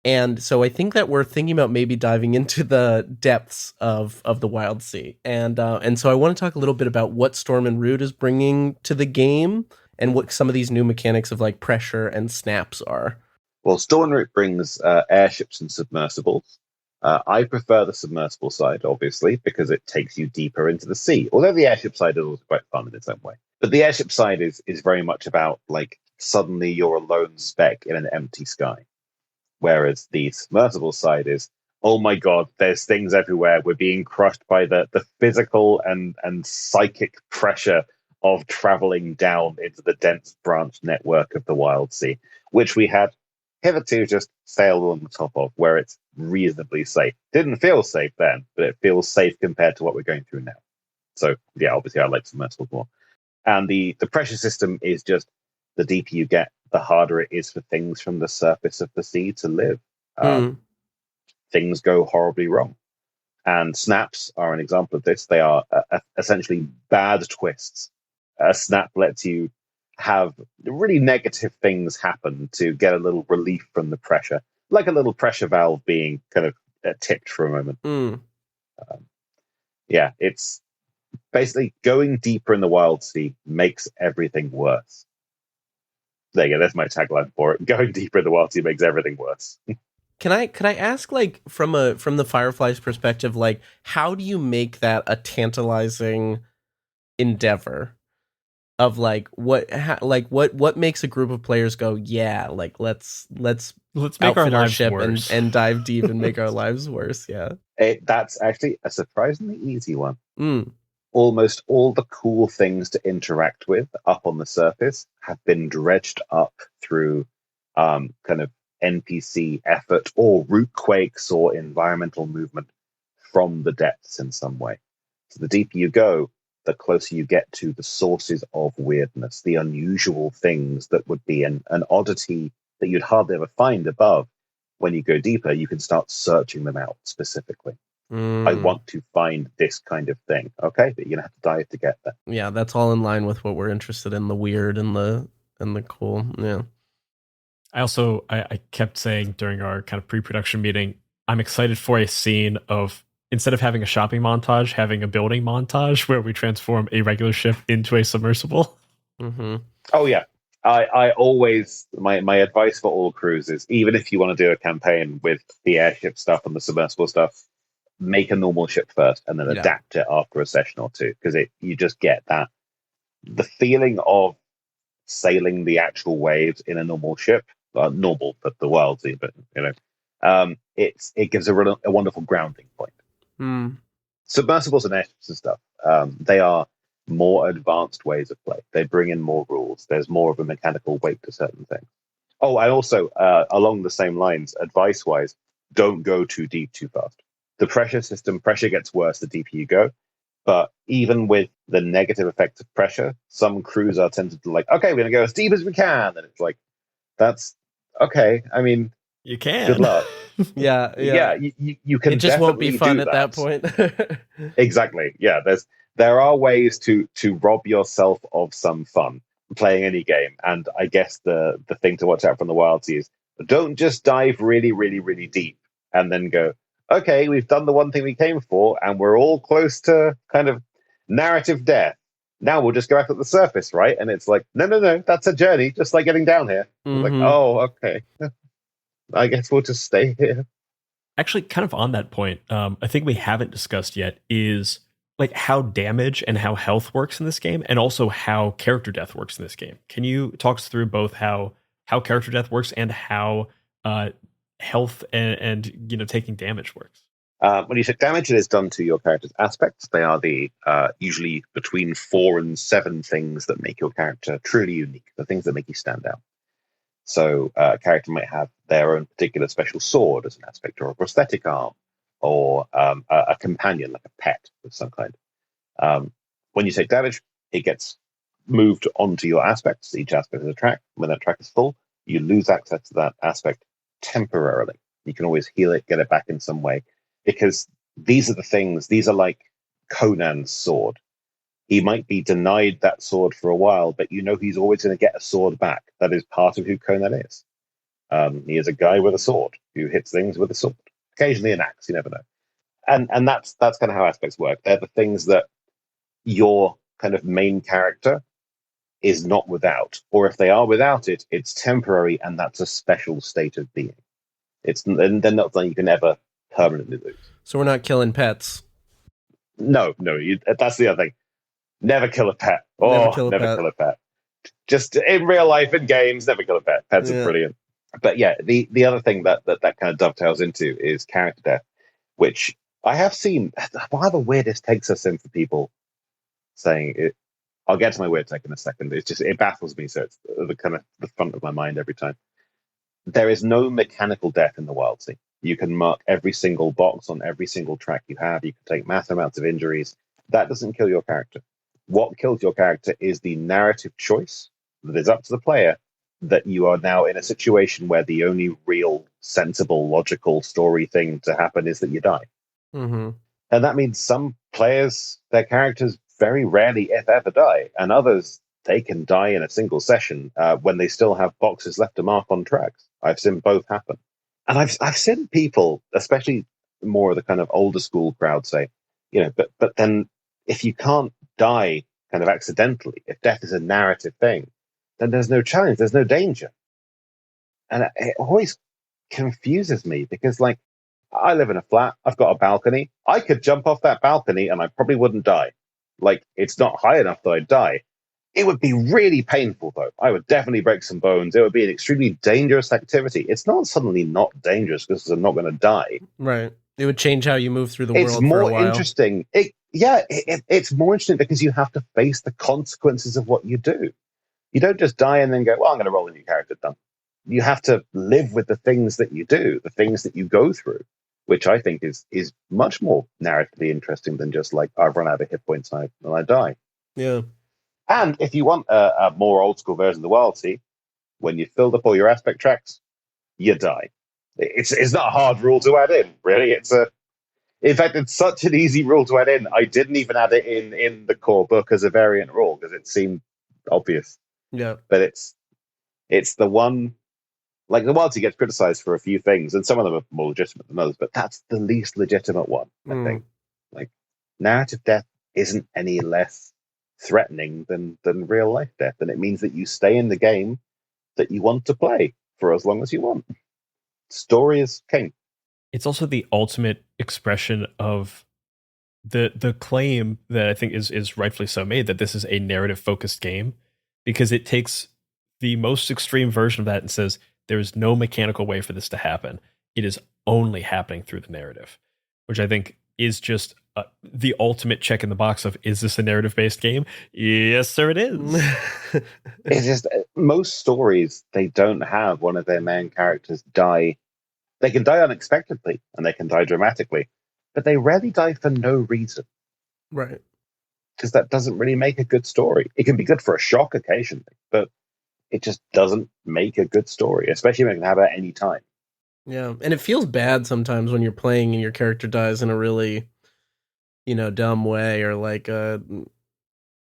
And so I think that we're thinking about maybe diving into the depths of the Wildsea. And so I want to talk a little bit about what Storm and Root is bringing to the game and what some of these new mechanics of like pressure and snaps are. Well, Storm and Root brings airships and submersibles. I prefer the submersible side, obviously, because it takes you deeper into the sea. Although the airship side is also quite fun in its own way. But the airship side is very much about like suddenly you're a lone speck in an empty sky. Whereas the submersible side is, oh my god, there's things everywhere. We're being crushed by the physical and psychic pressure of traveling down into the dense branch network of the Wildsea, which we had hitherto just sailed on the top of, where it's reasonably safe. Didn't feel safe then, but it feels safe compared to what we're going through now. So yeah, obviously I like submersibles more. And the pressure system is just, the deeper you get, the harder it is for things from the surface of the sea to live. Things go horribly wrong. And snaps are an example of this. They are essentially bad twists. A snap lets you have really negative things happen to get a little relief from the pressure, like a little pressure valve being kind of tipped for a moment. Yeah, it's basically going deeper in the Wildsea makes everything worse. There you go. That's my tagline for it. Going deeper in the Wildsea makes everything worse. Can I ask, like, from the Firefly's perspective, like, how do you make that a tantalizing endeavor? Of like what makes a group of players go, yeah, like let's make our lives ship worse and dive deep and make our lives worse. Yeah, that's actually a surprisingly easy one. Almost all the cool things to interact with up on the surface have been dredged up through kind of NPC effort or root quakes or environmental movement from the depths in some way. So the deeper you go, the closer you get to the sources of weirdness, the unusual things that would be an oddity that you'd hardly ever find above. when you go deeper, you can start searching them out specifically. I Mm. want to find this kind of thing. Okay, but you're gonna have to dive to get there. Yeah, that's all in line with what we're interested in, the weird and the cool. Yeah. I kept saying during our kind of pre-production meeting, I'm excited for a scene of, instead of having a shopping montage, having a building montage where we transform a regular ship into a submersible. Mm-hmm. Oh yeah. I always my advice for all crews is, even if you want to do a campaign with the airship stuff and the submersible stuff, make a normal ship first and then Yeah. adapt it after a session or two, because you just get the feeling of sailing the actual waves in a normal ship, normal for the Wildsea, but it gives a wonderful grounding point. Mm. Submersibles and airships and stuff, they are more advanced ways of play. They bring in more rules. There's more of a mechanical weight to certain things. Oh, I also, along the same lines, advice-wise, don't go too deep too fast. The pressure gets worse the deeper you go. But even with the negative effects of pressure, some crews are tempted to okay, we're going to go as deep as we can. And it's like, that's okay. I mean, You can. good luck. Yeah. You can. It just won't be definitely fun do at that point. Exactly. Yeah. There are ways to rob yourself of some fun playing any game, and I guess the thing to watch out from the Wildsea is, don't just dive really, really, really deep and then go, okay, we've done the one thing we came for, and we're all close to kind of narrative death. Now we'll just go back at the surface, right? And it's like, no, that's a journey, just like getting down here. Like, oh, okay. I guess we'll just stay here. Actually, kind of on that point, I think we haven't discussed yet is like how damage and how health works in this game, and also how character death works in this game. Can you talk us through both how character death works and how health and taking damage works? When you take damage, it is done to your character's aspects. They are the usually between 4 and 7 things that make your character truly unique, the things that make you stand out. So a character might have their own particular special sword as an aspect, or a prosthetic arm, or a companion, like a pet of some kind. When you take damage, it gets moved onto your aspects. Each aspect is a track. When that track is full, you lose access to that aspect temporarily. You can always heal it, get it back in some way, because these are the things. These are like Conan's sword. He might be denied that sword for a while, but he's always going to get a sword back. That is part of who Conan is. He is a guy with a sword who hits things with a sword. Occasionally an axe, you never know. And that's kind of how aspects work. They're the things that your kind of main character is not without. Or if they are without it, it's temporary, and that's a special state of being. They're not something you can ever permanently lose. So we're not killing pets. No, that's the other thing. Never kill a pet. Never kill a pet. Just in real life, in games, never kill a pet. Pets are brilliant. But yeah, the other thing that kind of dovetails into is character death, which I have seen one of the weirdest takes us in for people saying it. I'll get to my weird take in a second. It baffles me, so it's the kind of the front of my mind every time. There is no mechanical death in the Wildsea. You can mark every single box on every single track you have. You can take massive amounts of injuries. That doesn't kill your character. What kills your character is the narrative choice that is up to the player, that you are now in a situation where the only real, sensible, logical story thing to happen is that you die. Mm-hmm. And that means some players, their characters very rarely, if ever, die. And others, they can die in a single session when they still have boxes left to mark on tracks. I've seen both happen. And I've seen people, especially more of the kind of older school crowd, say, but then if you can't die kind of accidentally, if death is a narrative thing, then there's no challenge, there's no danger. And it always confuses me, because I live in a flat, I've got a balcony, I could jump off that balcony and I probably wouldn't die. It's not high enough that I'd die. It would be really painful, though. I would definitely break some bones. It would be an extremely dangerous activity. It's not suddenly not dangerous because I'm not going to die. Right. It would change how you move through the world for a more while. Interesting. It's more interesting because you have to face the consequences of what you do. You don't just die and then go, well, I'm going to roll a new character, done. You have to live with the things that you do, the things that you go through, which I think is much more narratively interesting than just I've run out of hit points and I die. Yeah. And if you want a more old school version of the Wildsea, when you've filled up all your aspect tracks, you die. It's not a hard rule to add in, really. In fact, it's such an easy rule to add in. I didn't even add it in the core book as a variant rule because it seemed obvious. Yeah. But it's the one, like the Wildsea gets criticized for a few things, and some of them are more legitimate than others, but that's the least legitimate one, I think. Like, narrative death isn't any less threatening than real life death, and it means that you stay in the game that you want to play for as long as you want. Story is king. It's also the ultimate expression of the claim that I think is rightfully so made, that this is a narrative focused game, because it takes the most extreme version of that and says there is no mechanical way for this to happen. It is only happening through the narrative, which I think is just the ultimate check in the box of, is this a narrative based game? Yes, sir, it is. It's just, most stories, they don't have one of their main characters die. They can die unexpectedly and they can die dramatically, but they rarely die for no reason. Right. Because that doesn't really make a good story. It can be good for a shock occasionally, but it just doesn't make a good story, especially when it can happen at any time. Yeah, and it feels bad sometimes when you're playing and your character dies in a really, dumb way, or like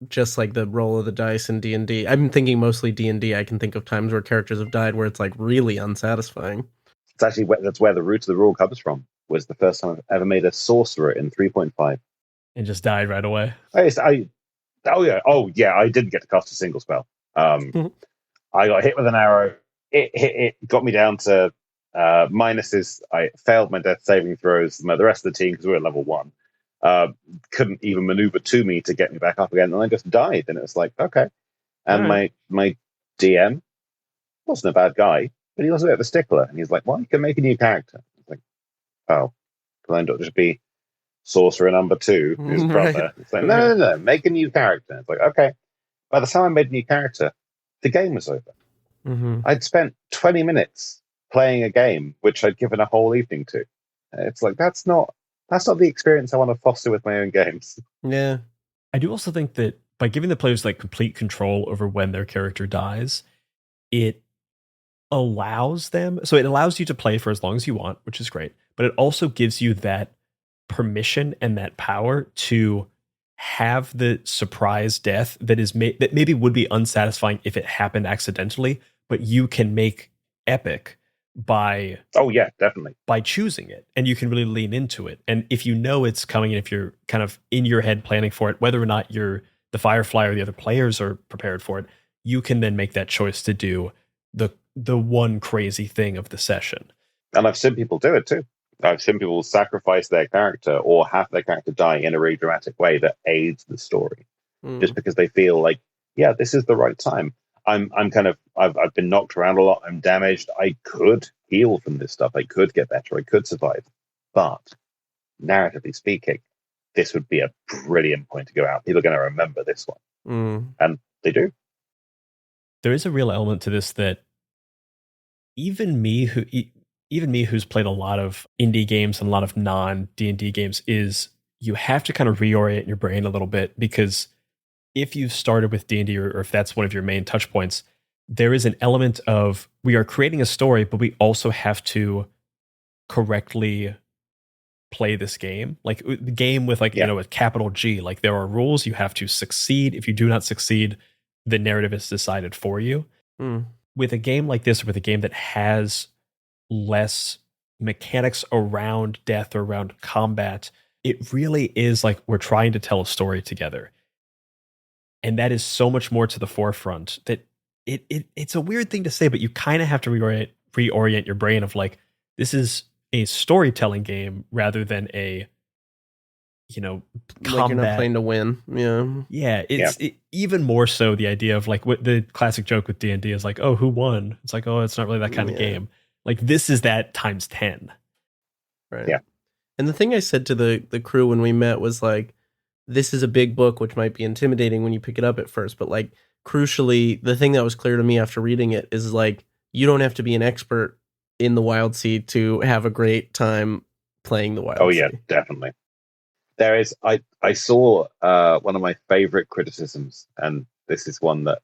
just like the roll of the dice in D&D. I'm thinking mostly D&D. I can think of times where characters have died where it's like really unsatisfying. It's actually that's where the root of the rule comes from. Was the first time I've ever made a sorcerer in 3.5 and just died right away. I didn't get to cast a single spell. I got hit with an arrow. It got me down to minuses. I failed my death saving throws. The rest of the team, because we were at level 1, couldn't even maneuver to me to get me back up again, and I just died. And it was like, okay. And my DM wasn't a bad guy, but he was a bit of a stickler. And he's like, well, you can make a new character. I was like, oh, can I not just be sorcerer number 2, his brother? It's like, no, make a new character. It's like, okay. By the time I made a new character, the game was over. Mm-hmm. I'd spent 20 minutes playing a game which I'd given a whole evening to. It's like, that's not the experience I want to foster with my own games. Yeah. I do also think that by giving the players like complete control over when their character dies, it allows you to play for as long as you want, which is great, but it also gives you that permission and that power to have the surprise death that that maybe would be unsatisfying if it happened accidentally, but you can make epic by definitely by choosing it, and you can really lean into it. And if you know it's coming, and if you're kind of in your head planning for it, whether or not the Firefly or the other players are prepared for it, you can then make that choice to do the one crazy thing of the session. And I've seen people do it too. I've seen people sacrifice their character or have their character die in a really dramatic way that aids the story, just because they feel like, yeah, this is the right time. I've been knocked around a lot. I'm damaged. I could heal from this stuff. I could get better. I could survive. But narratively speaking, this would be a brilliant point to go out. People are going to remember this one. And they do. There is a real element to this that even me who's played a lot of indie games and a lot of non-D&D games, is you have to kind of reorient your brain a little bit, because if you've started with D&D or if that's one of your main touch points, there is an element of, we are creating a story, but we also have to correctly play this game. Like the game with a capital G, like there are rules, you have to succeed. If you do not succeed, the narrative is decided for you. With a game like this, or with a game that has less mechanics around death or around combat, it really is like we're trying to tell a story together. And that is so much more to the forefront that it's a weird thing to say, but you kind of have to reorient your brain of like, this is a storytelling game rather than a, combat. Like you're not playing to win. Yeah. Even more so the idea of like what the classic joke with D&D is like, oh, who won? It's like, oh, it's not really that kind of game. Like this is that times 10. Right. Yeah. And the thing I said to the crew when we met was like, this is a big book, which might be intimidating when you pick it up at first. But like, crucially, the thing that was clear to me after reading it is like, you don't have to be an expert in the Wildsea to have a great time playing the Wildsea. Oh yeah, definitely. There is, I saw one of my favorite criticisms, and this is one that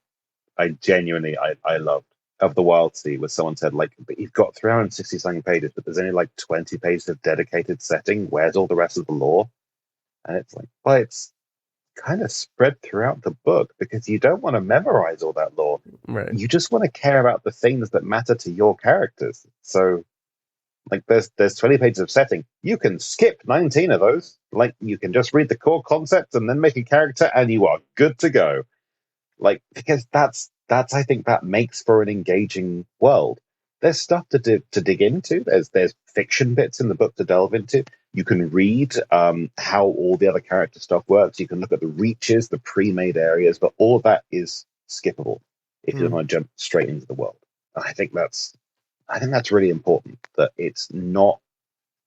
I genuinely, I loved. of the Wildsea where someone said, like, but you've got 360 something pages, but there's only like 20 pages of dedicated setting. Where's all the rest of the lore? And it's like, well, it's kind of spread throughout the book because you don't want to memorize all that lore. Right. You just want to care about the things that matter to your characters. So, like, there's 20 pages of setting. You can skip 19 of those. Like, you can just read the core concepts and then make a character, and you are good to go. Like, because that's I think that makes for an engaging world. There's stuff to dig into. There's fiction bits in the book to delve into. You can read how all the other character stuff works. You can look at the reaches, the pre-made areas, but all of that is skippable if you don't want to jump straight into the world. And I think that's really important, that it's not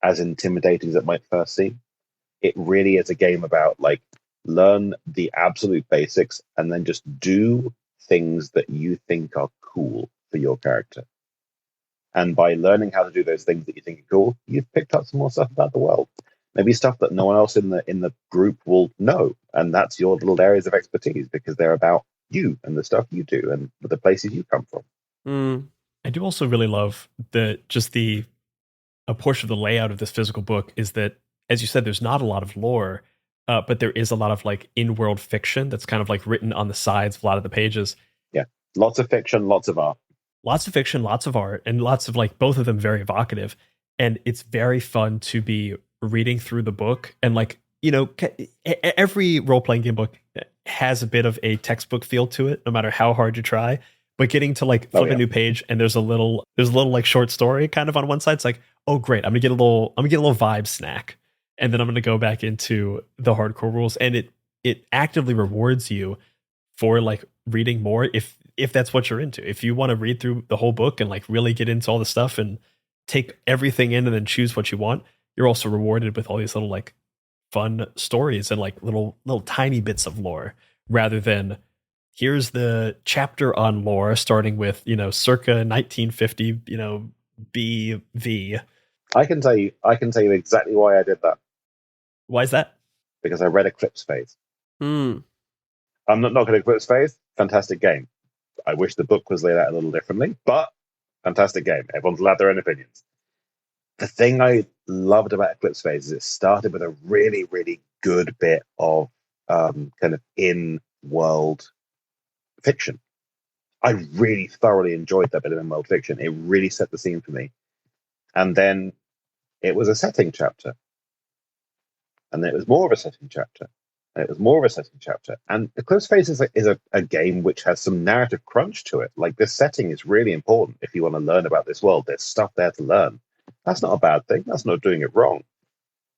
as intimidating as it might first seem. It really is a game about, like, learn the absolute basics and then just do things that you think are cool for your character. And by learning how to do those things that you think are cool, you've picked up some more stuff about the world. Maybe stuff that no one else in the group will know. And that's your little areas of expertise because they're about you and the stuff you do and the places you come from. I do also really love a portion of the layout of this physical book is that, as you said, there's not a lot of lore, but there is a lot of like in-world fiction that's kind of like written on the sides of a lot of the pages. Yeah, lots of fiction, lots of art. Lots of fiction, lots of art, and lots of, like, both of them very evocative. And it's very fun to be reading through the book. And, like, you know, every role-playing game book has a bit of a textbook feel to it, no matter how hard you try. But getting to, like, flip a new page and there's a little like short story kind of on one side. It's like, oh great, I'm gonna get a little vibe snack. And then I'm gonna go back into the hardcore rules. And it actively rewards you for, like, reading more if that's what you're into. If you want to read through the whole book and, like, really get into all the stuff and take everything in and then choose what you want, you're also rewarded with all these little, like, fun stories and, like, little tiny bits of lore, rather than here's the chapter on lore starting with, you know, circa 1950, you know, BV. I can tell you exactly why I did that. Why is that? Because I read Eclipse Phase. I'm not knocking Eclipse Phase. Fantastic game. I wish the book was laid out a little differently, but fantastic game. Everyone's allowed their own opinions. The thing I loved about Eclipse Phase is it started with a really, really good bit of kind of in-world fiction. I really thoroughly enjoyed that bit of in-world fiction. It really set the scene for me. And then it was a setting chapter. And then it was more of a setting chapter. And it was more of a setting chapter. And Eclipse Phase is a game which has some narrative crunch to it. Like, this setting is really important if you want to learn about this world. There's stuff there to learn. That's not a bad thing. That's not doing it wrong.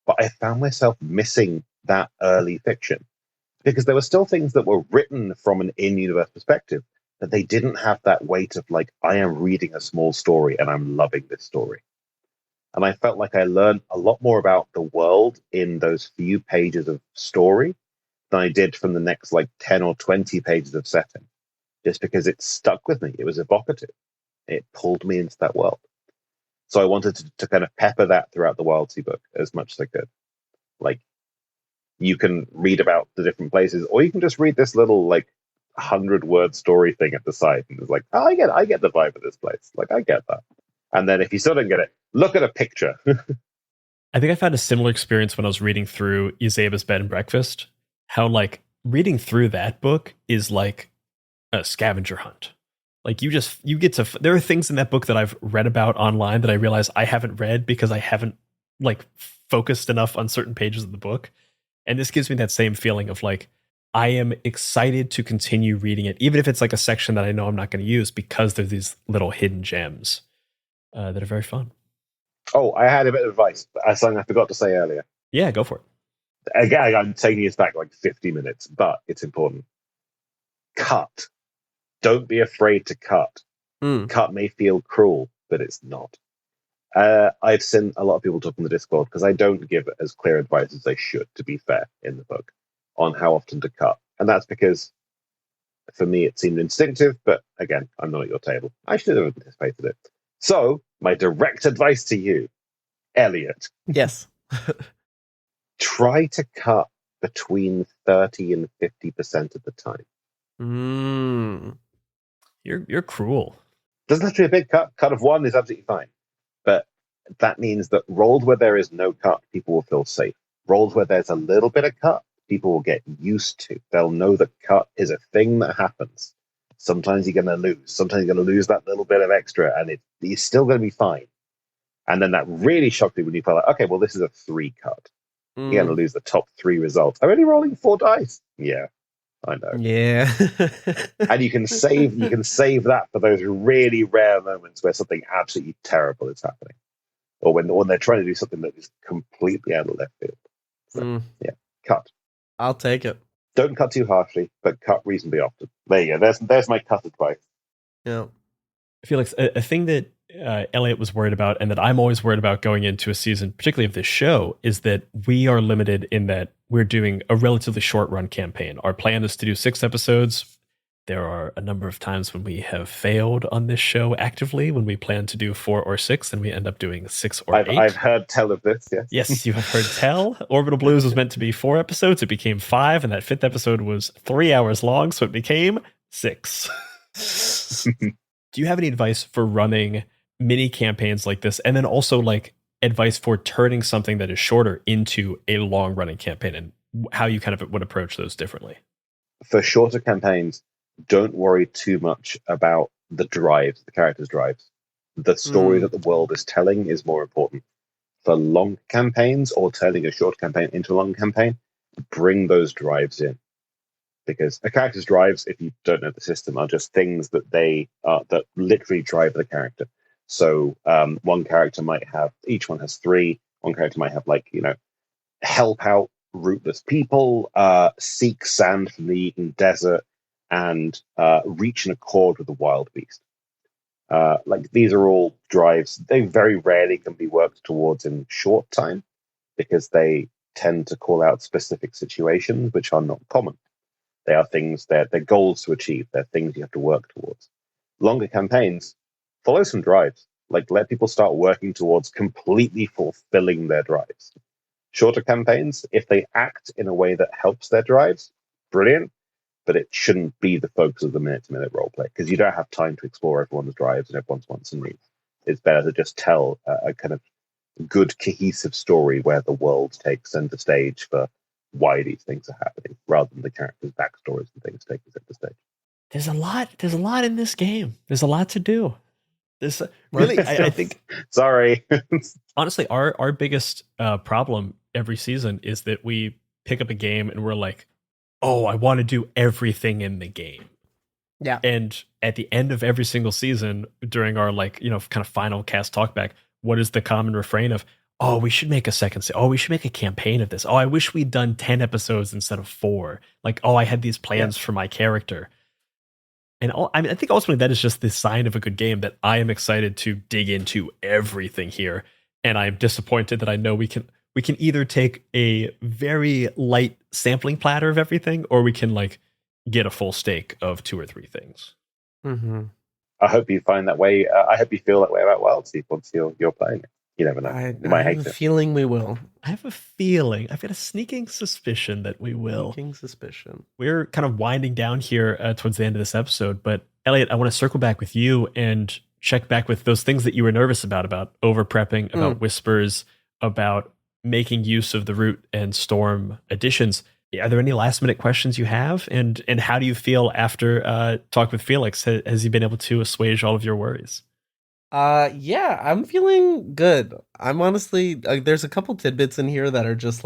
But I found myself missing that early fiction because there were still things that were written from an in-universe perspective, but they didn't have that weight of, like, I am reading a small story and I'm loving this story. And I felt like I learned a lot more about the world in those few pages of story than I did from the next, like, 10 or 20 pages of setting, just because it stuck with me. It was evocative. It pulled me into that world. So I wanted to kind of pepper that throughout the Wildsea book as much as I could. Like, you can read about the different places, or you can just read this little, like, 100-word story thing at the side, and it's like, oh, I get the vibe of this place. Like, I get that. And then if you still don't get it, look at a picture. I think I've had a similar experience when I was reading through Izabe's Bed and Breakfast. How, like, reading through that book is like a scavenger hunt. Like, you get to, there are things in that book that I've read about online that I realize I haven't read because I haven't, like, focused enough on certain pages of the book. And this gives me that same feeling of, like, I am excited to continue reading it, even if it's like a section that I know I'm not going to use, because there's these little hidden gems that are very fun. Oh, I had a bit of advice, something I forgot to say earlier. Yeah, go for it. Again, I'm taking us back like 50 minutes, but it's important. Cut. Don't be afraid to cut. Cut may feel cruel, but it's not. I've seen a lot of people talk on the Discord because I don't give as clear advice as I should, to be fair, in the book on how often to cut. And that's because for me it seemed instinctive, but again, I'm not at your table. I should have anticipated it. So, my direct advice to you, Elliot. Yes. Try to cut between 30 and 50% of the time. You're cruel. There's literally a big cut of 1 is absolutely fine. But that means that roles where there is no cut, people will feel safe. Roles where there's a little bit of cut, people will get used to. They'll know that cut is a thing that happens. Sometimes you're going to lose. Sometimes you're going to lose that little bit of extra, and you're still going to be fine. And then that really shocked me when you felt like, okay, well, this is a 3 cut. You're going to lose the top 3 results. I'm only rolling 4 dice. Yeah, I know. Yeah. And you can save that for those really rare moments where something absolutely terrible is happening, or when they're trying to do something that is completely out of left field. So, yeah, cut. I'll take it. Don't cut too harshly, but cut reasonably often. There you go. There's my cut advice. Yeah. Felix, a thing that Elliot was worried about, and that I'm always worried about going into a season, particularly of this show, is that we are limited in that we're doing a relatively short run campaign. Our plan is to do 6 episodes. There are a number of times when we have failed on this show actively, when we plan to do 4 or 6, and we end up doing 6 or 8. I've heard tell of this, yes. Yes, you have heard tell. Orbital Blues was meant to be 4 episodes. It became 5, and that 5th episode was 3 hours long, so it became 6. Do you have any advice for running mini campaigns like this, and then also like advice for turning something that is shorter into a long running campaign, and how you kind of would approach those differently? For shorter campaigns, don't worry too much about the drives, the characters' drives. The story that the world is telling is more important. For long campaigns, or turning a short campaign into a long campaign, bring those drives in. Because a character's drives, if you don't know the system, are just things that that literally drive the character. So one character might have, each one has 3. One character might have help out rootless people, seek sand from the Eden Desert, and reach an accord with the wild beast. These are all drives. They very rarely can be worked towards in short time, because they tend to call out specific situations which are not common. They are things, they're goals to achieve. They're things you have to work towards. Longer campaigns, follow some drives. Let people start working towards completely fulfilling their drives. Shorter campaigns, if they act in a way that helps their drives, brilliant. But it shouldn't be the focus of the minute-to-minute roleplay, because you don't have time to explore everyone's drives and everyone's wants and needs. It's better to just tell a kind of good, cohesive story where the world takes center stage for why these things are happening, rather than the characters' backstories and things taking center stage. There's a lot in this game. There's a lot to do. There's really, I think. Sorry. Honestly, our biggest problem every season is that we pick up a game and we're like, oh, I want to do everything in the game. Yeah. And at the end of every single season, during our kind of final cast talkback, what is the common refrain of, oh, we should make a second season. Oh, we should make a campaign of this. Oh, I wish we'd done 10 episodes instead of 4. Oh, I had these plans for my character. And I think ultimately that is just the sign of a good game, that I am excited to dig into everything here. And I'm disappointed that I know we can either take a very light sampling platter of everything, or we can get a full steak of 2 or 3 things. Mm-hmm. I hope you find that way. I hope you feel that way about Wildsea once you're playing it. You never know. I have a feeling we will. I have a feeling. I've got a sneaking suspicion that we will. Sneaking suspicion. We're kind of winding down here towards the end of this episode, but Elliot, I want to circle back with you and check back with those things that you were nervous about over-prepping, about whispers, about making use of the Root and Storm additions. Are there any last-minute questions you have? And how do you feel after talk with Felix? Has he been able to assuage all of your worries? Yeah, I'm feeling good. I'm honestly, there's a couple tidbits in here that are just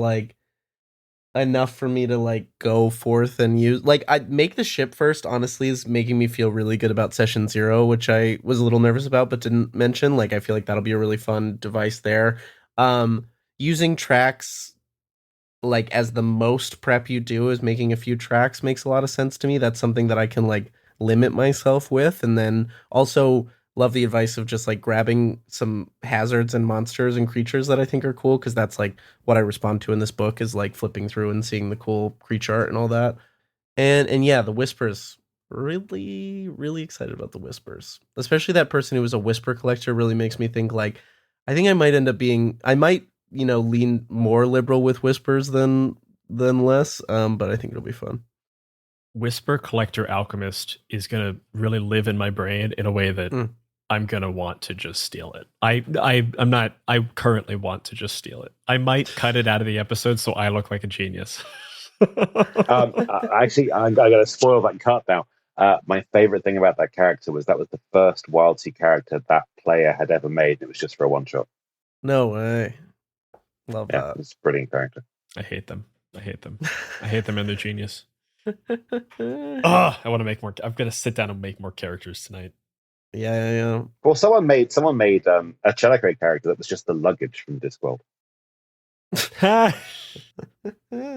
enough for me to go forth and use. I make the ship first, honestly, is making me feel really good about session 0, which I was a little nervous about but didn't mention. I feel like that'll be a really fun device there. Using tracks as the most prep you do is making a few tracks makes a lot of sense to me. That's something that I can limit myself with. And then also love the advice of just grabbing some hazards and monsters and creatures that I think are cool, because that's what I respond to in this book is flipping through and seeing the cool creature art and all that. And yeah, the whispers, really, really excited about the whispers. Especially that person who was a whisper collector really makes me think I think I might end up being, I might, lean more liberal with whispers than less, but I think it'll be fun. Whisper Collector Alchemist is going to really live in my brain in a way that I'm gonna want to just steal it. I'm not. I currently want to just steal it. I might cut it out of the episode so I look like a genius. Actually, I got to spoil that cut now. My favorite thing about that character was that was the first Wildsea character that player had ever made. It was just for a one shot. No way. Love Yeah, that. it's a brilliant character. I hate them. I hate them. I hate them and their genius. I want to make more. I'm gonna sit down and make more characters tonight. Yeah. Well, someone made a Chelicrate character that was just the luggage from Discworld.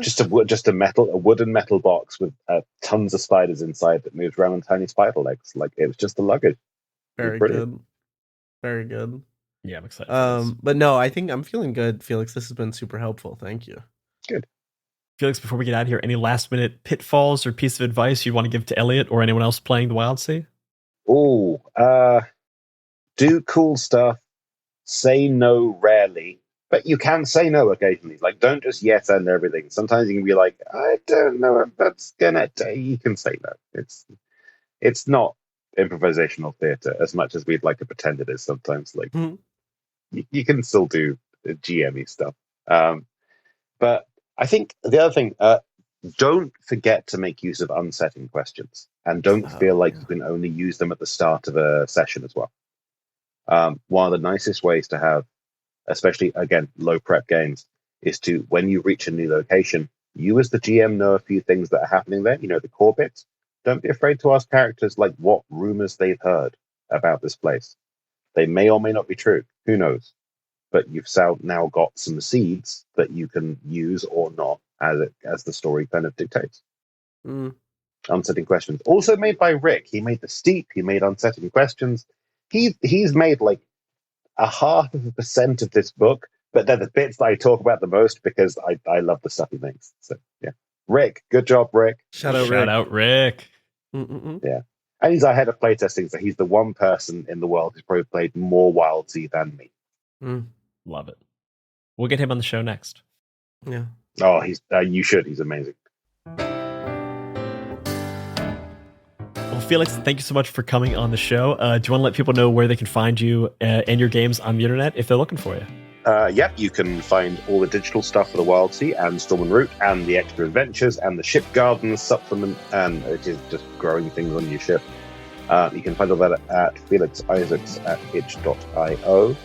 Just a wooden metal box with tons of spiders inside that moves around on tiny spider legs. Like it was just the luggage. Very good. Very good. Yeah, I'm excited. For this. But no, I think I'm feeling good, Felix. This has been super helpful. Thank you. Good. Felix, before we get out of here, any last minute pitfalls or piece of advice you want to give to Elliot or anyone else playing the Wildsea? Oh, do cool stuff. Say no rarely, but you can say no occasionally. Like, don't just yes and everything. Sometimes you can be like, I don't know if that's gonna. You can say no. It's not improvisational theater as much as we'd like to pretend it is sometimes. Like, you can still do GME stuff. But I think the other thing, don't forget to make use of unsetting questions, and don't feel like you can only use them at the start of a session as well. One of the nicest ways to have, especially again, low prep games, is to, when you reach a new location, you as the GM know a few things that are happening there. You know, the core bits. Don't be afraid to ask characters like what rumors they've heard about this place. They may or may not be true. Who knows? But you've now got some seeds that you can use or not as the story kind of dictates. Unsetting questions. Also made by Rick. He made the steep. He made unsetting questions. He's made like 0.5% of this book, but they're the bits that I talk about the most because I love the stuff he makes. So yeah, Rick, good job, Rick. Shout out, Rick. Yeah, and he's our head of playtesting, so he's the one person in the world who's probably played more Wildsea than me. Love it. We'll get him on the show next. Yeah. Oh, you should. He's amazing. Well, Felix, thank you so much for coming on the show. Do you want to let people know where they can find you and your games on the internet if they're looking for you? Yep, you can find all the digital stuff for the Wildsea and Storm and Root and the extra adventures and the Ship Gardens supplement, and it is just growing things on your ship. You can find all that at Felix Isaacs at itch.io.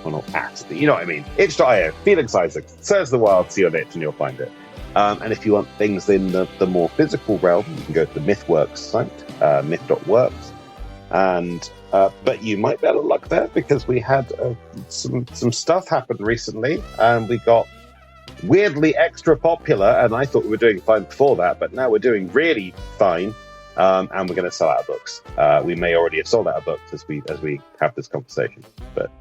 Well, not at, but you know what I mean. Itch.io, Felix Isaacs. Search the Wildsea on itch and you'll find it. And if you want things in the more physical realm, you can go to the Mythworks site, myth.works. And but you might be out of luck there because we had some stuff happen recently, and we got weirdly extra popular. And I thought we were doing fine before that, but now we're doing really fine. And we're going to sell out of books. We may already have sold out of books as we have this conversation, but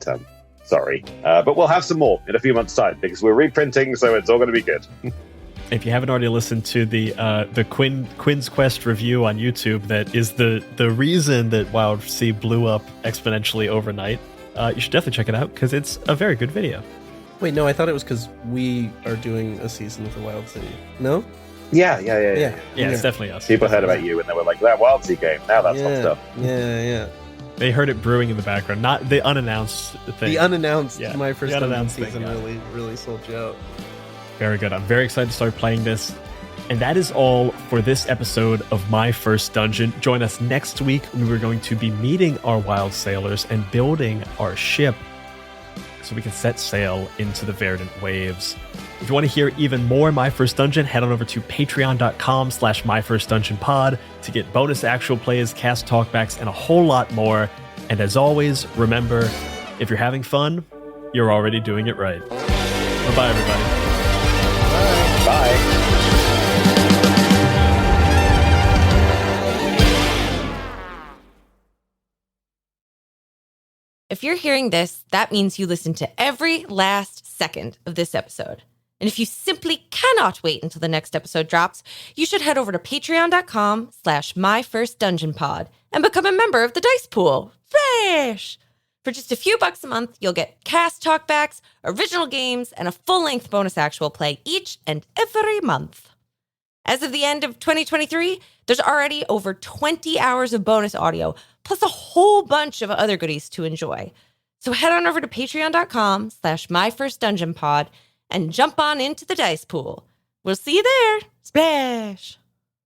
sorry. But we'll have some more in a few months' time because we're reprinting, so it's all going to be good. If you haven't already listened to the Quinn's Quest review on YouTube, that is the reason that Wildsea blew up exponentially overnight, you should definitely check it out because it's a very good video. Wait, no, I thought it was because we are doing a season of the Wildsea. No? Yeah. Yeah, it's definitely us. People heard about you and they were like, that Wildsea game, now that's hot stuff. Yeah. They heard it brewing in the background, not the unannounced thing. The unannounced, Yeah, my first unannounced season thing, really sold you out. Very good. I'm very excited to start playing this. And that is all for this episode of My First Dungeon. Join us next week when we're going to be meeting our wild sailors and building our ship so we can set sail into the verdant waves. If you want to hear even more My First Dungeon, head on over to patreon.com/myfirstdungeonpod to get bonus actual plays, cast talkbacks, and a whole lot more. And as always, remember, if you're having fun, you're already doing it right. Bye-bye, everybody. Bye. If you're hearing this, that means you listened to every last second of this episode. And if you simply cannot wait until the next episode drops, you should head over to patreon.com/myfirstdungeonpod and become a member of the Dice Pool. Fresh! For just a few bucks a month, you'll get cast talkbacks, original games, and a full-length bonus actual play each and every month. As of the end of 2023, there's already over 20 hours of bonus audio, plus a whole bunch of other goodies to enjoy. So head on over to patreon.com/myfirstdungeonpod and jump on into the dice pool. We'll see you there. Splash!